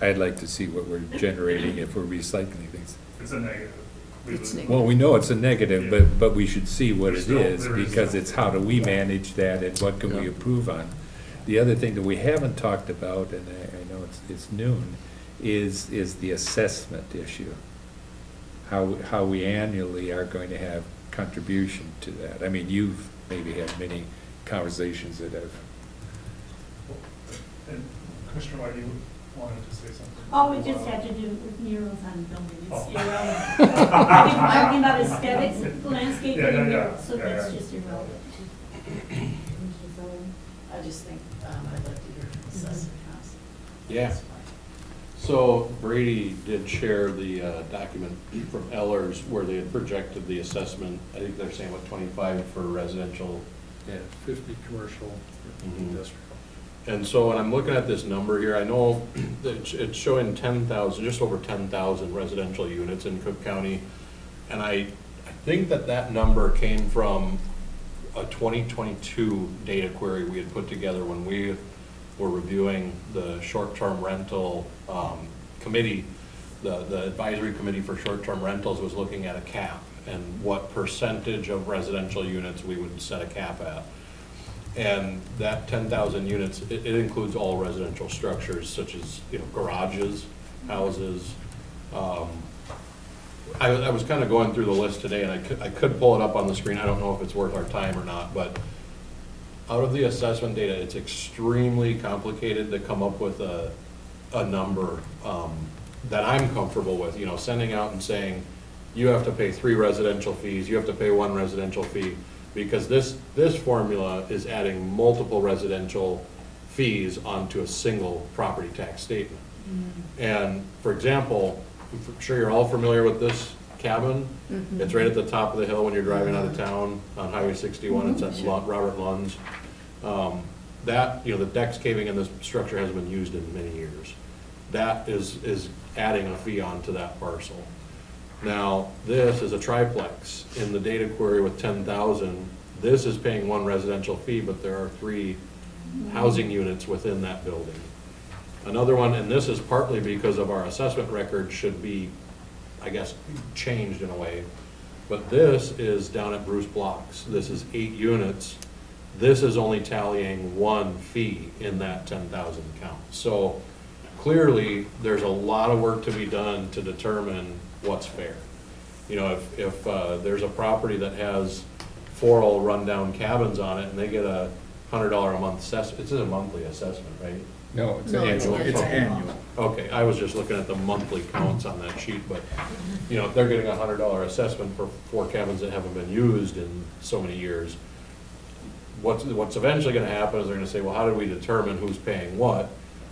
I'd like to see what we're generating if we're recycling things. It's a negative. It's negative. Well, we know it's a negative, but we should see what it There is, is because no- it's how do we manage that and what can we Yeah. improve on? The other thing that we haven't talked about, and I know it's noon, is the assessment issue. How we annually are going to have contribution to that. I mean, you've maybe had many conversations that have, And Commissioner White, you wanted to say something? Oh, it just had to do with murals on buildings, Oh. it's irrelevant. We're talking about aesthetics, landscaping Yeah, yeah, and yeah. murals, so Yeah, that's yeah. just irrelevant. I just think, I'd like to hear assessment costs. Yeah. So Brady did share the document from Ellers where they had projected the assessment. I think they're saying, what, 25 for residential? yeah, 50 commercial. Industrial. And so when I'm looking at this number here, I know that it's showing 10,000, just over 10,000 residential units in Cook County. And I think that number came from a 2022 data query we had put together when we were reviewing the short-term rental committee. The advisory committee for short-term rentals was looking at a cap and what percentage of residential units we would set a cap at. And that 10,000 units, it includes all residential structures such as, garages, houses. I was kind of going through the list today, and I could pull it up on the screen. I don't know if it's worth our time or not, but out of the assessment data, it's extremely complicated to come up with a number that I'm comfortable with. Sending out and saying, you have to pay 3 residential fees, you have to pay 1 residential fee, because this formula is adding multiple residential fees onto a single property tax statement. And for example, I'm sure you're all familiar with this cabin. Mhm. It's right at the top of the hill when you're driving out of town on Highway 61. It's at Robert Lund's. The deck's caving in this structure hasn't been used in many years. That is adding a fee onto that parcel. Now, this is a triplex. In the data query with 10,000, this is paying 1 residential fee, but there are 3 housing units within that building. Another one, and this is partly because of our assessment record should be, I guess, changed in a way, but this is down at Bruce Blocks. This is 8 units. This is only tallying 1 fee in that 10,000 count. So clearly, there's a lot of work to be done to determine what's fair. If there's a property that has 4 old rundown cabins on it and they get a $100 a month assessment, it's a monthly assessment, right? no, it's No, annual. It's annual. Okay, I was just looking at the monthly counts on that sheet, but, if they're getting a $100 assessment for 4 cabins that haven't been used in so many years, what's eventually gonna happen is they're gonna say, well, how do we determine who's paying what?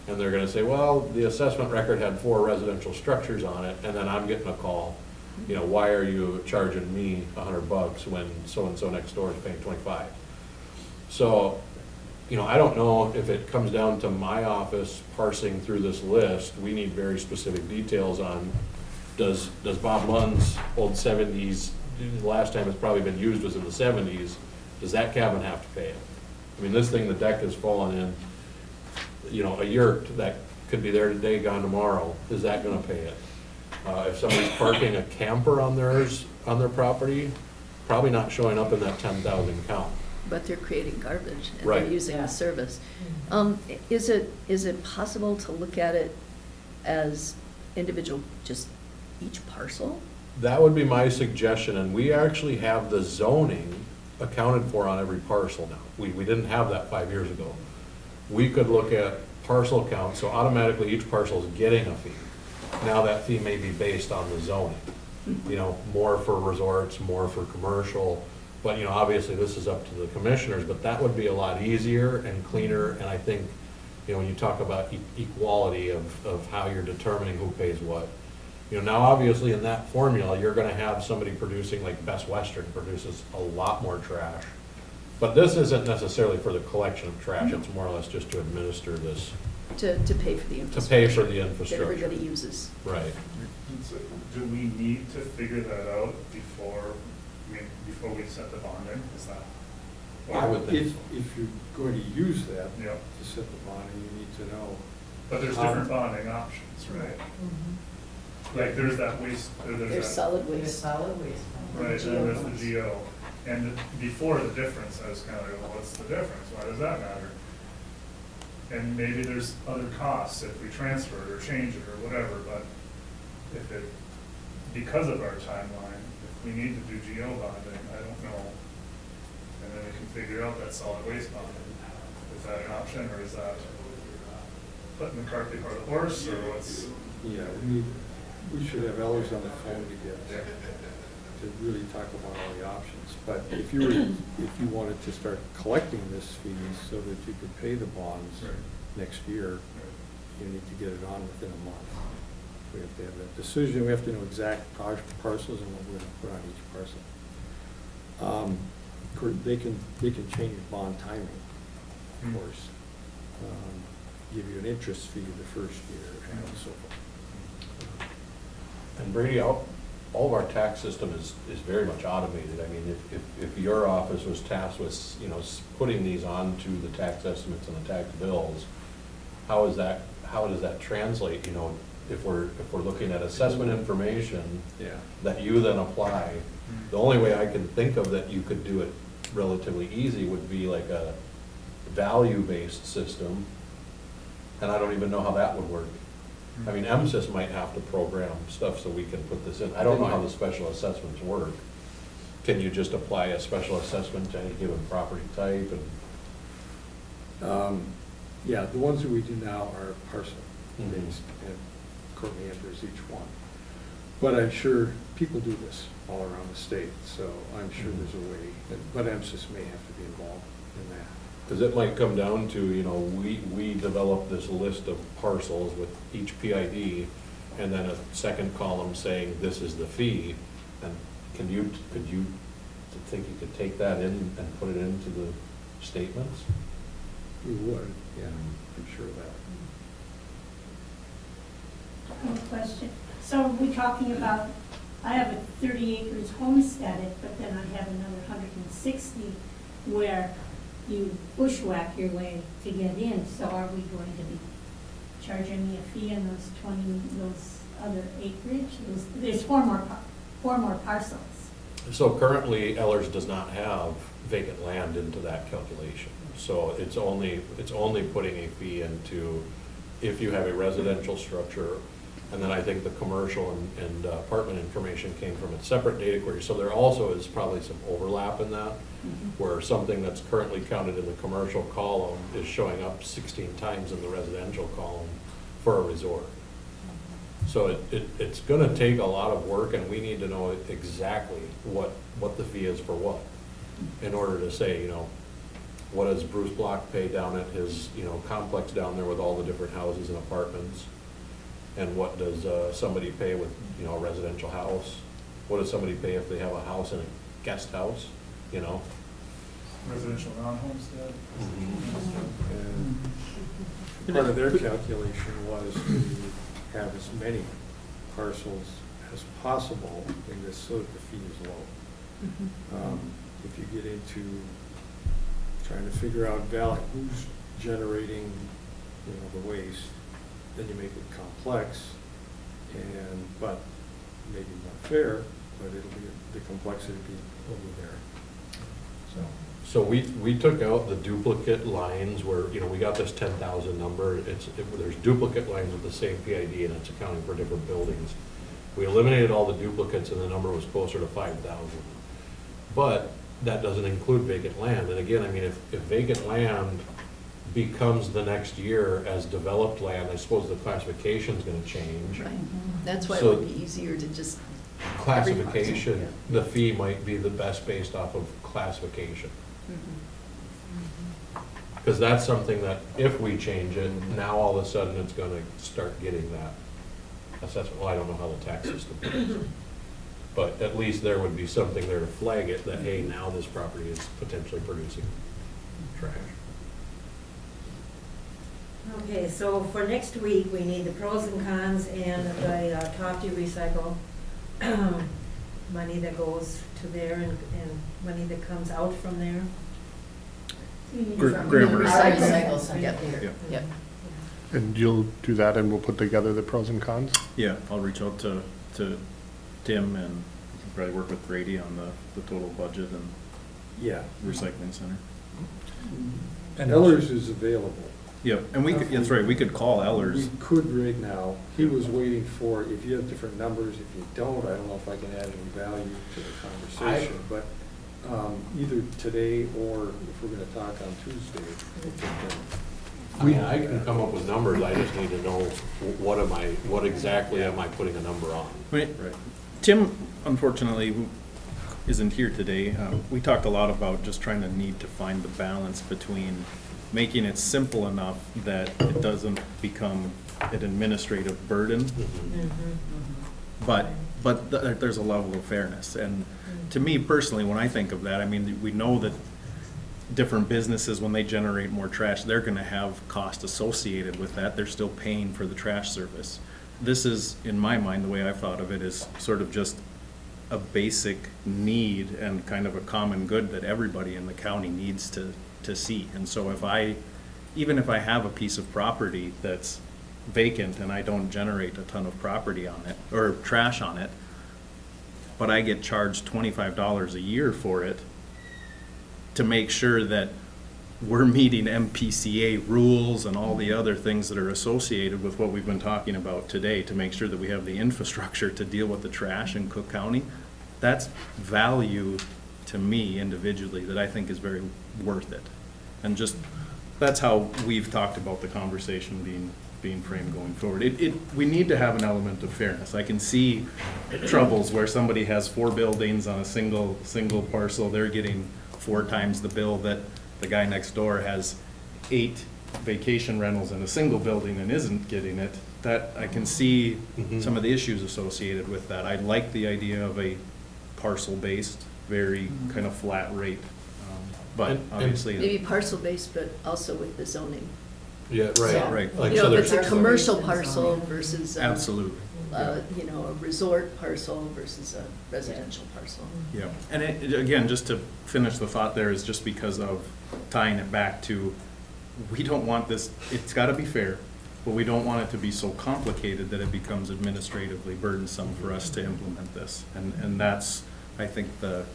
And they're gonna say, well, the assessment record had 4 residential structures on it, and then I'm getting a call, why are you charging me $100 when so-and-so next door is paying 25? So, I don't know if it comes down to my office parsing through this list. We need very specific details on, does Bob Lund's old 70s, the last time it's probably been used was in the 70s, does that cabin have to pay it? I mean, this thing, the deck has fallen in, a yurt that could be there today, gone tomorrow, is that gonna pay it? If somebody's parking a camper on their property, probably not showing up in that 10,000 count. But they're creating garbage and Right. they're using the service. Is it possible to look at it as individual, just each parcel? That would be my suggestion, and we actually have the zoning accounted for on every parcel now. We didn't have that 5 years ago. We could look at parcel count, so automatically each parcel is getting a fee. Now that fee may be based on the zoning, more for resorts, more for commercial, but, obviously this is up to the commissioners, but that would be a lot easier and cleaner, and I think, when you talk about equality of how you're determining who pays what. Now obviously in that formula, you're gonna have somebody producing, like Best Western produces a lot more trash. But this isn't necessarily for the collection of trash, it's more or less just to administer this To pay for the To infrastructure. pay for the That infrastructure. everybody uses. Right. So do we need to figure that out before, I mean, before we set the bonding? Is that? I would think If you're going to use that Yeah. to set the bonding, you need to know. But there's different bonding options, right? Like there's that waste, There's there's that. solid There's waste. solid waste. Right, and GO there's ones. the GO. And before the difference, I was kind of like, well, what's the difference? Why does that matter? And maybe there's other costs if we transfer it or change it or whatever, but if it, because of our timeline, if we need to do GO bonding, I don't know. And then we can figure out that solid waste bonding. Is that an option, or is that putting the cart before the horse, or what's? Yeah, we should have Ellers on the phone to really talk about all the options. But if you wanted to start collecting this fee so that you could pay the bonds Right. next year, you need to get it on within a month. We have to have that decision, we have to know exact parcels and what we're gonna put on each parcel. Of course, they can change bond timing, of course. Give you an interest fee the first year and so forth. And Brady, all of our tax system is very much automated. I mean, if your office was tasked with, you know, putting these onto the tax estimates and the tax bills, how does that translate, you know, if we're looking at assessment information Yeah. that you then apply? The only way I can think of that you could do it relatively easy would be like a value-based system, and I don't even know how that would work. I mean, MSIS might have to program stuff so we can put this in. I don't know how the special assessments work. Can you just apply a special assessment to any given property type? And Yeah, the ones that we do now are parcel Mhm. based, and Courtney enters each one. But I'm sure people do this all around the state, so I'm sure there's a way, but MSIS may have to be involved in that. Because it might come down to, you know, we develop this list of parcels with each PID, and then a second column saying this is the fee. And could you think you could take that in and put it into the statements? We would, yeah, I'm sure of that. Good question. So are we talking about, I have a 30 acres homesteaded, but then I have another 160 where you bushwhack your way to get in. So are we going to be charging me a fee on those other acreage? There's four more parcels. So currently, Ellers does not have vacant land into that calculation. So it's only putting a fee into if you have a residential structure. And then I think the commercial and apartment information came from a separate data query. So there also is probably some overlap in that, where something that's currently counted in the commercial column is showing up 16 times in the residential column for a resort. So it's gonna take a lot of work, and we need to know exactly what the fee is for what, in order to say, you know, what does Bruce Block pay down at his, you know, complex down there with all the different houses and apartments? And what does somebody pay with, you know, a residential house? What does somebody pay if they have a house and a guest house, you know? Residential non-homestead? And part of their calculation was to have as many parcels as possible in this, so that the fee is low. If you get into trying to figure out who's generating, you know, the waste, then you make it complex, but maybe not fair, but the complexity will be there. So we took out the duplicate lines where, you know, we got this 10,000 number. There's duplicate lines with the same PID, and it's accounting for different buildings. We eliminated all the duplicates, and the number was closer to 5,000. But that doesn't include vacant land. And again, I mean, if vacant land becomes the next year as developed land, I suppose the classification's gonna change. Right. That's why it So- would be easier to just. Classification, every parcel, the fee might be the best based off of classification. Because that's something that if we change it, now all of a sudden it's gonna start getting that assessment. Well, I don't know how the tax system works. But at least there would be something there to flag it that, hey, now this property is potentially producing trash. Okay, so for next week, we need the pros and cons and the Tofty Recycle money that goes to there and money that comes out from there. Grammar. Recycle center. Yep. Yeah. Yep. And you'll do that and we'll put together the pros and cons? Yeah, I'll reach out to Tim and we can probably work with Brady on the total budget and Yeah. recycling center. And Ellers is available. Yep, and we could, that's right, we could call We Ellers. could right now. He was waiting for, if you have different numbers, if you don't, I don't know if I can add any value to the conversation. But either today or if we're gonna talk on Tuesday, we can, I mean, I can come up with numbers, I just need to know what exactly am I putting a number on? Right. Tim, unfortunately, who isn't here today. We talked a lot about just trying to need to find the balance between making it simple enough that it doesn't become an administrative burden, but there's a level of fairness. And to me personally, when I think of that, I mean, we know that different businesses, when they generate more trash, they're gonna have cost associated with that. They're still paying for the trash service. This is, in my mind, the way I've thought of it, is sort of just a basic need and kind of a common good that everybody in the county needs to see. And so even if I have a piece of property that's vacant and I don't generate a ton of property on it, or trash on it, but I get charged $25 a year for it to make sure that we're meeting MPCA rules and all the other things that are associated with what we've been talking about today, to make sure that we have the infrastructure to deal with the trash in Cook County, that's value to me individually that I think is very worth it. And just, that's how we've talked about the conversation being framed going forward. We need to have an element of fairness. I can see troubles where somebody has 4 buildings on a single parcel. They're getting 4 times the bill that the guy next door has 8 vacation rentals in a single building and isn't getting it. That, I can see some of the issues associated with that. I like the idea of a parcel-based, very kind of flat rate. But obviously. Maybe parcel-based, but also with the zoning. Yeah, So, right. Like, You so know, if it's there's, a commercial parcel versus, Absolutely. you know, a resort parcel versus a residential parcel. Yeah, and again, just to finish the thought there, is just because of tying it back to, we don't want this, it's gotta be fair, but we don't want it to be so complicated that it becomes administratively burdensome for us to implement this. And that's, I think, the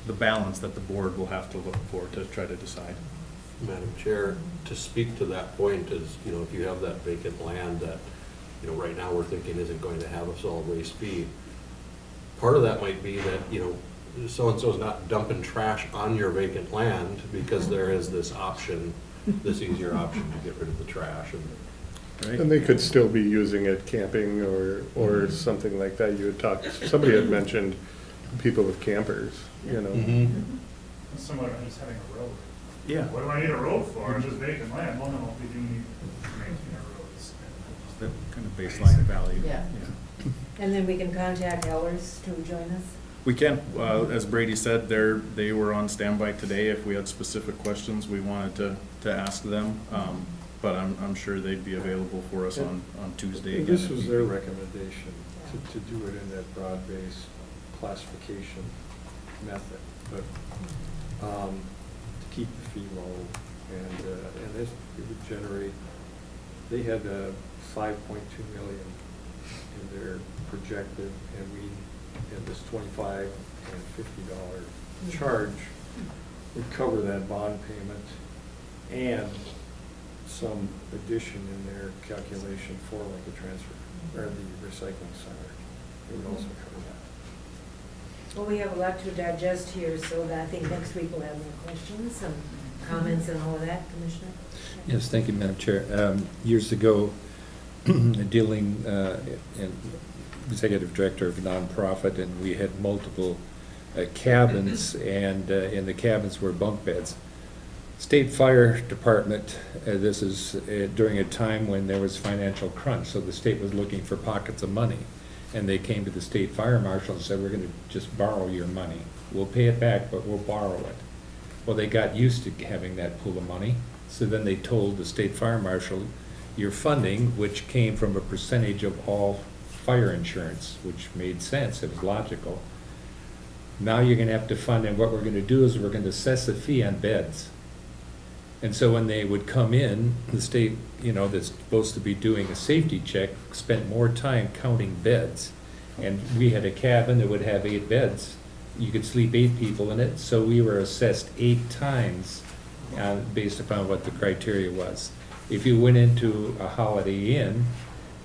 balance that the board will have to look for to try to decide. Madam Chair, to speak to that point is, you know, if you have that vacant land that, you know, right now we're thinking isn't going to have a solid waste fee, part of that might be that, you know, so-and-so's not dumping trash on your vacant land because there is this option, this easier option to get rid of the trash. Right? And they could still be using it camping or something like that. You had talked, somebody had mentioned people with campers, you know. It's similar to just having a road. Yeah. What do I need a road for? It's just vacant land. Well, no, we do need to maintain our roads. That kind of baseline value. Yeah. And then we can contact Ellers to join us. We can, as Brady said, they were on standby today. If we had specific questions, we wanted to ask them. But I'm sure they'd be available for us on Tuesday again. This was their recommendation, to do it in that broad-based classification method, but to keep the fee low, and this, it would generate, they had 5.2 million in their projected, and we had this $25 and $50 charge would cover that bond payment and some addition in their calculation for like a transfer, or the recycling center. It would also cover that. Well, we have a lot to digest here, so that I think next week we'll have more questions and comments and all of that, Commissioner. Yes, thank you, Madam Chair. Years ago, dealing, executive director of a nonprofit, and we had multiple cabins, and in the cabins were bunk beds. State Fire Department, this is during a time when there was financial crunch, so the state was looking for pockets of money. And they came to the state fire marshal and said, we're gonna just borrow your money. We'll pay it back, but we'll borrow it. Well, they got used to having that pool of money, So then they told the state fire marshal, your funding, which came from a percentage of all fire insurance, which made sense, it was logical. Now you're gonna have to fund, and what we're gonna do is we're gonna assess a fee on beds. And so when they would come in, the state, that's supposed to be doing a safety check, spent more time counting beds. And we had a cabin that would have 8 beds. You could sleep 8 people in it, so we were assessed 8 times based upon what the criteria was. If you went into a Holiday Inn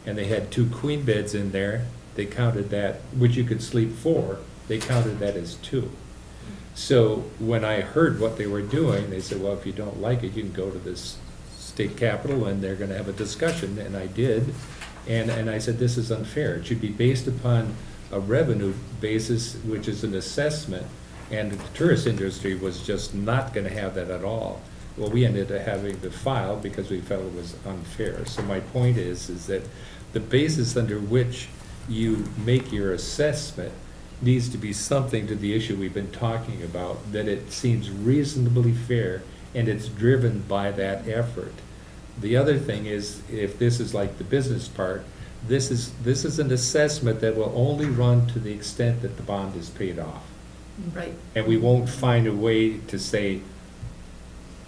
and they had 2 queen beds in there, they counted that, which you could sleep 4, they counted that as 2. So when I heard what they were doing, they said, well, if you don't like it, you can go to this state capitol and they're gonna have a discussion, and I did. And I said, this is unfair. It should be based upon a revenue basis, which is an assessment, and the tourist industry was just not gonna have that at all. Well, we ended up having to file because we felt it was unfair. So my point is that the basis under which you make your assessment needs to be something to the issue we've been talking about, that it seems reasonably fair and it's driven by that effort. The other thing is, if this is like the business part, this is an assessment that will only run to the extent that the bond is paid off. Right. And we won't find a way to say,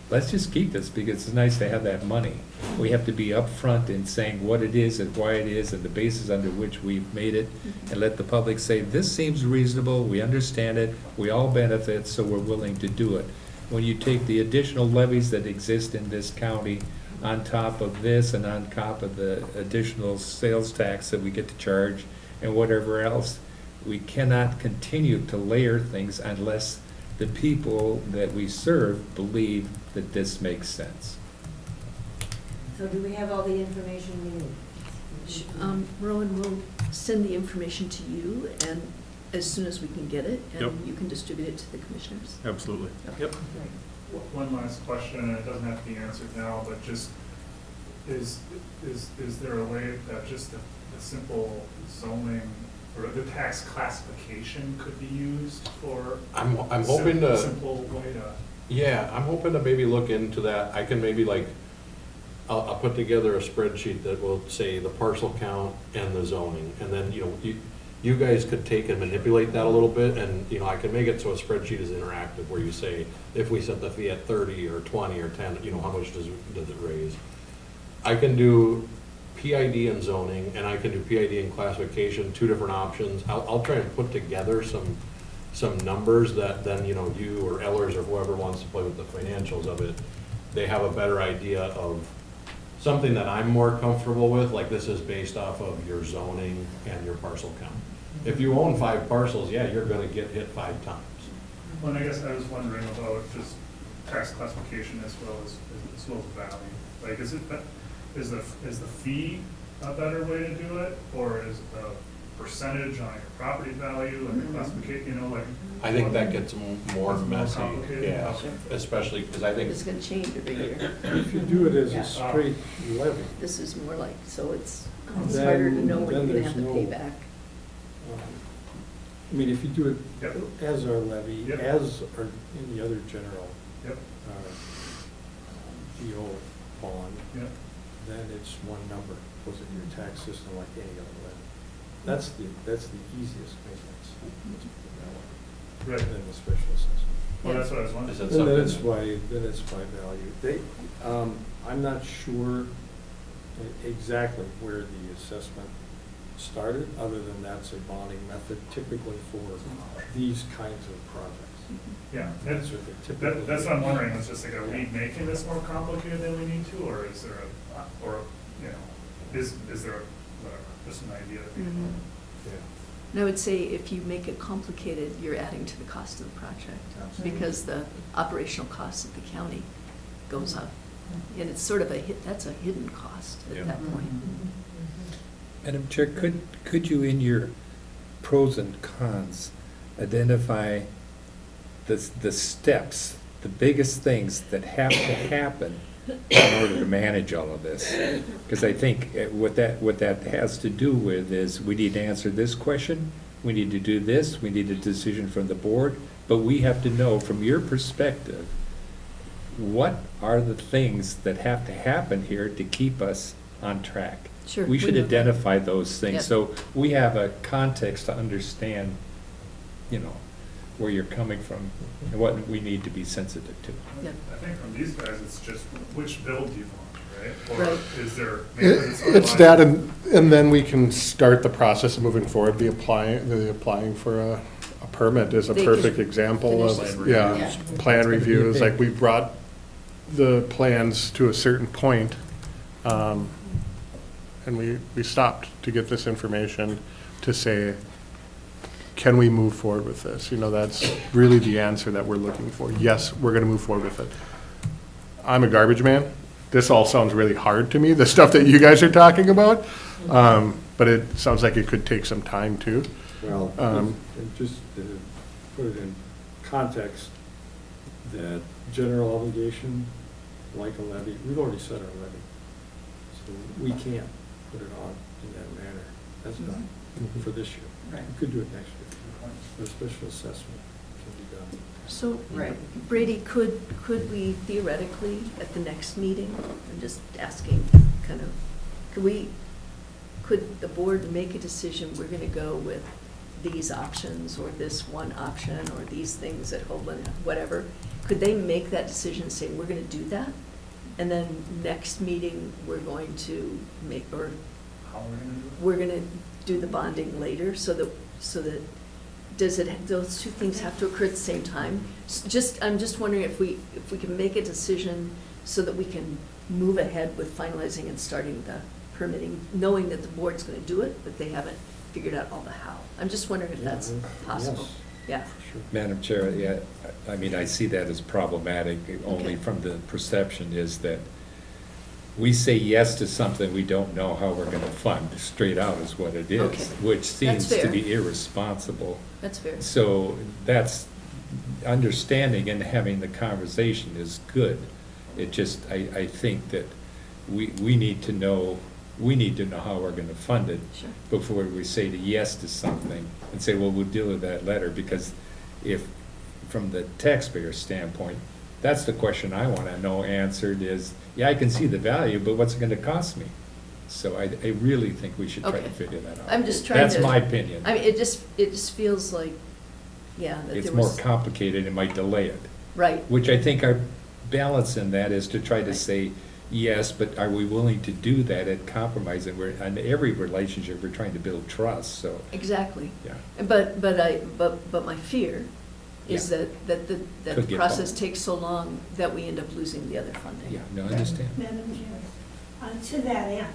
let's just keep this because it's nice to have that money. We have to be upfront in saying what it is and why it is and the basis under which we've made it, and let the public say, this seems reasonable, we understand it, we all benefit, so we're willing to do it. When you take the additional levies that exist in this county on top of this and on top of the additional sales tax that we get to charge and whatever else, we cannot continue to layer things unless the people that we serve believe that this makes sense. So do we have all the information we need? Rowan will send the information to you, and as soon as we can get it, Yep. and you can distribute it to the commissioners. Absolutely. Yep. One last question, and it doesn't have to be answered now, but just, is there a way that just the simple zoning or the tax classification could be used for? I'm hoping to. Simple way to. Yeah, I'm hoping to maybe look into that. I can maybe I'll put together a spreadsheet that will say the parcel count and the zoning. And then, you guys could take and manipulate that a little bit, and, I can make it so a spreadsheet is interactive where you say, if we set the fee at 30 or 20 or 10, how much does it raise? I can do PID and zoning, and I can do PID and classification, 2 different options. I'll try and put together some numbers that then, you or Ellers or whoever wants to play with the financials of it, they have a better idea of something that I'm more comfortable with, like this is based off of your zoning and your parcel count. If you own 5 parcels, yeah, you're gonna get hit 5 times. Well, and I guess I was wondering about just tax classification as well as value. Like, is the fee a better way to do it, or is the percentage on your property value and the classification, I think that gets more It's more messy, complicated? yeah, Sure. especially because I think, It's gonna change every year. If you do it as Yeah. a straight levy, This is more like, so it's Then- harder to know when then you're gonna have to there's pay no- back. I mean, if you do it Yep. as our levy, Yep. as our, any other general Yep, GO bond, yep. then it's one number, goes in your tax system like any other levy. That's the easiest maintenance, let's put it that way, Right. than the special assessment. Well, that's what I was wondering. Is that And then something it's by value. I'm not sure exactly where the assessment started, other than that's a bonding method typically for these kinds of projects. Yeah, That's what they typically. that's what I'm wondering, it's just like, are we making this more complicated than we need to, or is there is there whatever, just an idea to think about? Yeah. And I would say if you make it complicated, you're adding to the cost of the project, because the operational cost of the county goes up. And it's sort of that's a hidden cost Yeah. at that point. Madam Chair, could you in your pros and cons identify the steps, the biggest things that have to happen in order to manage all of this? Because I think what that has to do with is we need to answer this question, we need to do this, we need a decision from the board, but we have to know from your perspective, what are the things that have to happen here to keep us on track? Sure, We we should know that. identify those things, Yep. so we have a context to understand, you know, where you're coming from and what we need to be sensitive to. Yep. I think from these guys, it's just which build do you want, right? Right. Or is there, maybe it's It's that, underlying- and then we can start the process of moving forward. The applying for a permit is a They could perfect example finish of, this. yeah, Yeah. plan reviews. Like, we brought the plans to a certain point, and we stopped to get this information to say, can we move forward with this? You know, that's really the answer that we're looking for. Yes, we're gonna move forward with it. I'm a garbage man. This all sounds really hard to me, the stuff that you guys are talking about. But it sounds like it could take some time too. Well, and just to put it in context, that general obligation, like a levy, we've already set our levy. So we can't put it on in that manner. That's done for this year. Right. We could do it next year. A special assessment can be done. So, Right. Brady, could we theoretically, at the next meeting, I'm just asking, kind of, could the board make a decision, we're gonna go with these options, or this one option, or these things at Hoagland, whatever? Could they make that decision, say, we're gonna do that? And then next meeting, we're going to make, or How we're gonna do it? we're gonna do the bonding later, so that, those two things have to occur at the same time? I'm just wondering if we can make a decision so that we can move ahead with finalizing and starting the permitting, knowing that the board's gonna do it, but they haven't figured out all the how. I'm just wondering if that's possible. Yeah, Sure. Madam Chair, yeah, I mean, I see that as problematic, only Okay. from the perception is that we say yes to something we don't know how we're gonna fund, straight out is what it Okay. is, which seems to fair. be irresponsible. that's fair. So that's, understanding and having the conversation is good. It just, I think that we need to know how we're gonna fund it Sure. before we say yes to something and say, well, we'll deal with that later, because if, from the taxpayer standpoint, that's the question I wanna know answered is, yeah, I can see the value, but what's it gonna cost me? So I really think we should try Okay. to figure that out. I'm just trying to. That's my opinion. I mean, it just feels like, yeah, that It's there more was. complicated, it might delay it. Right, Which I think our balance in that is to try to say, yes, but are we willing to do that at compromise? And we're, in every relationship, we're trying to build trust, so, exactly. yeah. But my fear is Yeah. that the Could get process bumped. takes so long that we end up losing the other funding. Yeah, no, I understand. Madam Chair, to that end,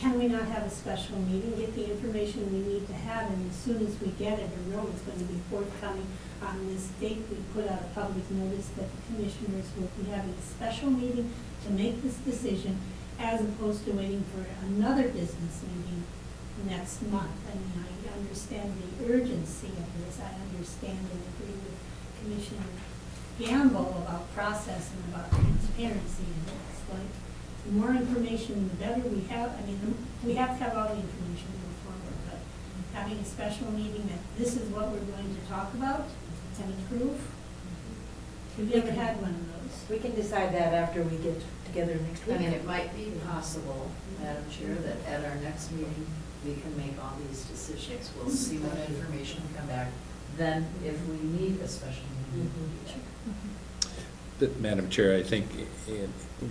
can we not have a special meeting, get the information we need to have, and as soon as we get it, or know it's going to be forthcoming on this date, we put out a public notice that the commissioners will be having a special meeting to make this decision, as opposed to waiting for another business meeting next month. I mean, I understand the urgency of this, I understand and agree with Commissioner Gamble about process and about transparency, and it's like, the more information, the better we have. I mean, we have to have all the information to move forward, but having a special meeting that this is what we're going to talk about and approve, we've never had one of those. We can decide that after we get together next I week. mean, it might be possible, Madam Chair, that at our next meeting, we can make all these decisions. We'll see what information come back. Then, if we need a special meeting, we'll do that. Madam Chair, I think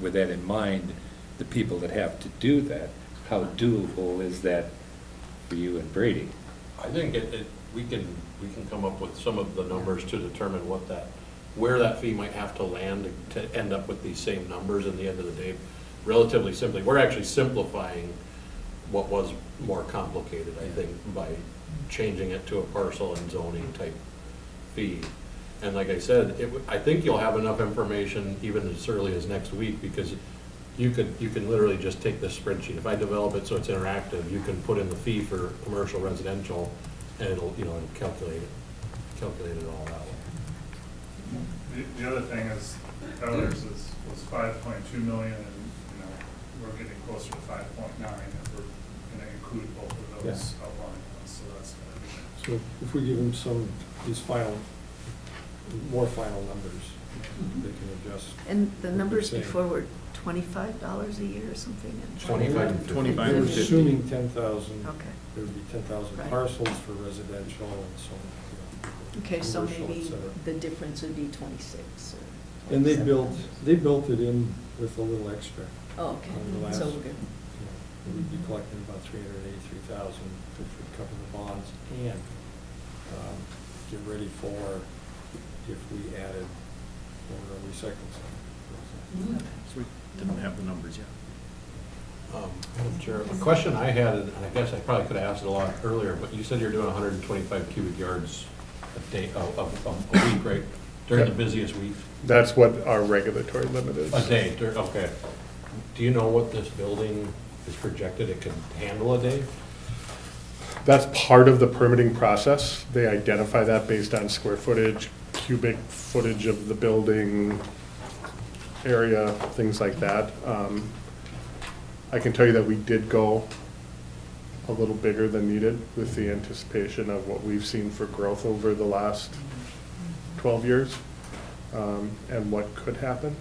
with that in mind, the people that have to do that, how doable is that for you and Brady? I think we can come up with some of the numbers to determine where that fee might have to land to end up with these same numbers in the end of the day. Relatively simply, we're actually simplifying what was more complicated, I think, by changing it to a parcel and zoning type fee. And like I said, I think you'll have enough information even as early as next week, because you can literally just take this spreadsheet. If I develop it so it's interactive, you can put in the fee for commercial, residential, and it'll calculate it all out. The other thing is, others was 5.2 million, and, we're getting closer to 5.9, and we're gonna include both of those outlying ones, so that's gonna be. So if we give them more final numbers, They can adjust. And the what numbers they're saying. before were $25 a year or something? and 25. 25 We're or 50. assuming 10,000, Okay. there would be 10,000 Right. parcels for residential and so on. Okay, so commercial, et maybe cetera. the difference would be 26 or And they 27. built it in with a little extra. Oh, okay, on the last, so you we're good. know, we'd be collecting about 383,000, which would cover the bonds and get ready for if we added for a recycling center. So we didn't have the numbers yet. Madam Chair, a question I had, and I guess I probably could have asked it a lot earlier, but you said you're doing 125 cubic yards a day, a week, right? During the busiest weeks? That's what our regulatory limit is. A day, okay. Do you know what this building is projected it can handle a day? That's part of the permitting process. They identify that based on square footage, cubic footage of the building, area, things like that. I can tell you that we did go a little bigger than needed with the anticipation of what we've seen for growth over the last 12 years, and what could happen.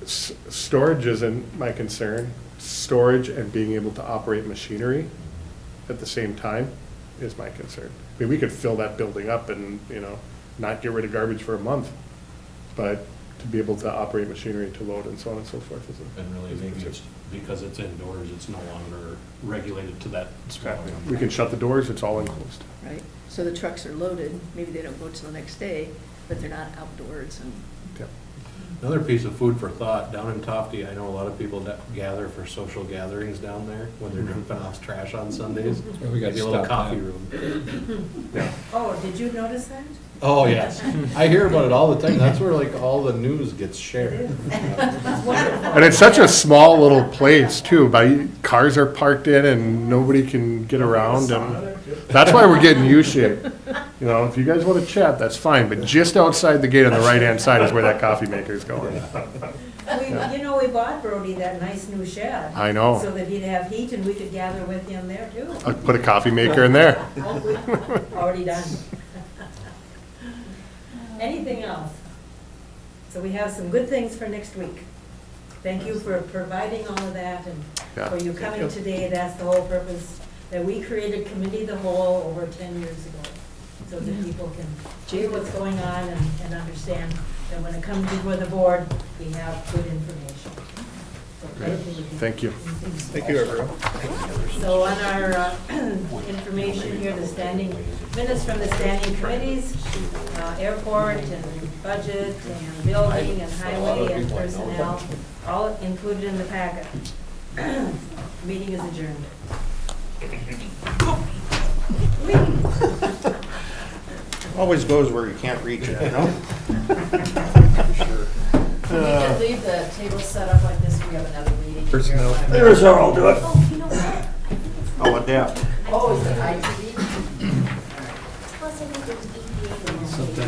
Storage isn't my concern. Storage and being able to operate machinery at the same time is my concern. I mean, we could fill that building up and, you know, not get rid of garbage for a month, but to be able to operate machinery to load and so on and so forth is a. And really, maybe it's because it's indoors, it's no longer regulated to that smaller number. We can shut the doors, it's all enclosed. Right, so the trucks are loaded, maybe they don't go till the next day, but they're not outdoors and. Yeah. Another piece of food for thought, down in Tofty, I know a lot of people that gather for social gatherings down there when they're dumping off trash on Sundays. Yeah, we got Maybe a little stop coffee that. room. Yeah. Oh, did you notice that? Oh, yes. I hear about it all the time. That's where like all the news gets shared. It's wonderful. And it's such a small little place too, cars are parked in and nobody can get around, and that's why we're getting U-shaped. You know, if you guys want to chat, that's fine, but just outside the gate on the right-hand side is where that coffee maker is going. We bought Brody that nice new shed. I know. So that he'd have heat and we could gather with him there too. I'll put a coffee maker in there. Already done. Anything else? So we have some good things for next week. Thank you for providing all of that and Yeah, for you thank coming you. today. That's the whole purpose, that we created Committee of the Whole over 10 years ago. So that people can hear what's going on and understand that when it comes before the board, we have good information. So Thank you. Thank you, everyone. So on our information here, the standing, minutes from the standing committees, airport and budget and building and highway and personnel, all included in the packet. Meeting is adjourned. Always goes where you can't reach it, you know? Sure. We can leave the table set up like this, we have another meeting. Personnel. There's how I'll do it. Oh, you know what? I'll adapt. Oh, is it ITV? Plus, I think there's EPA. Something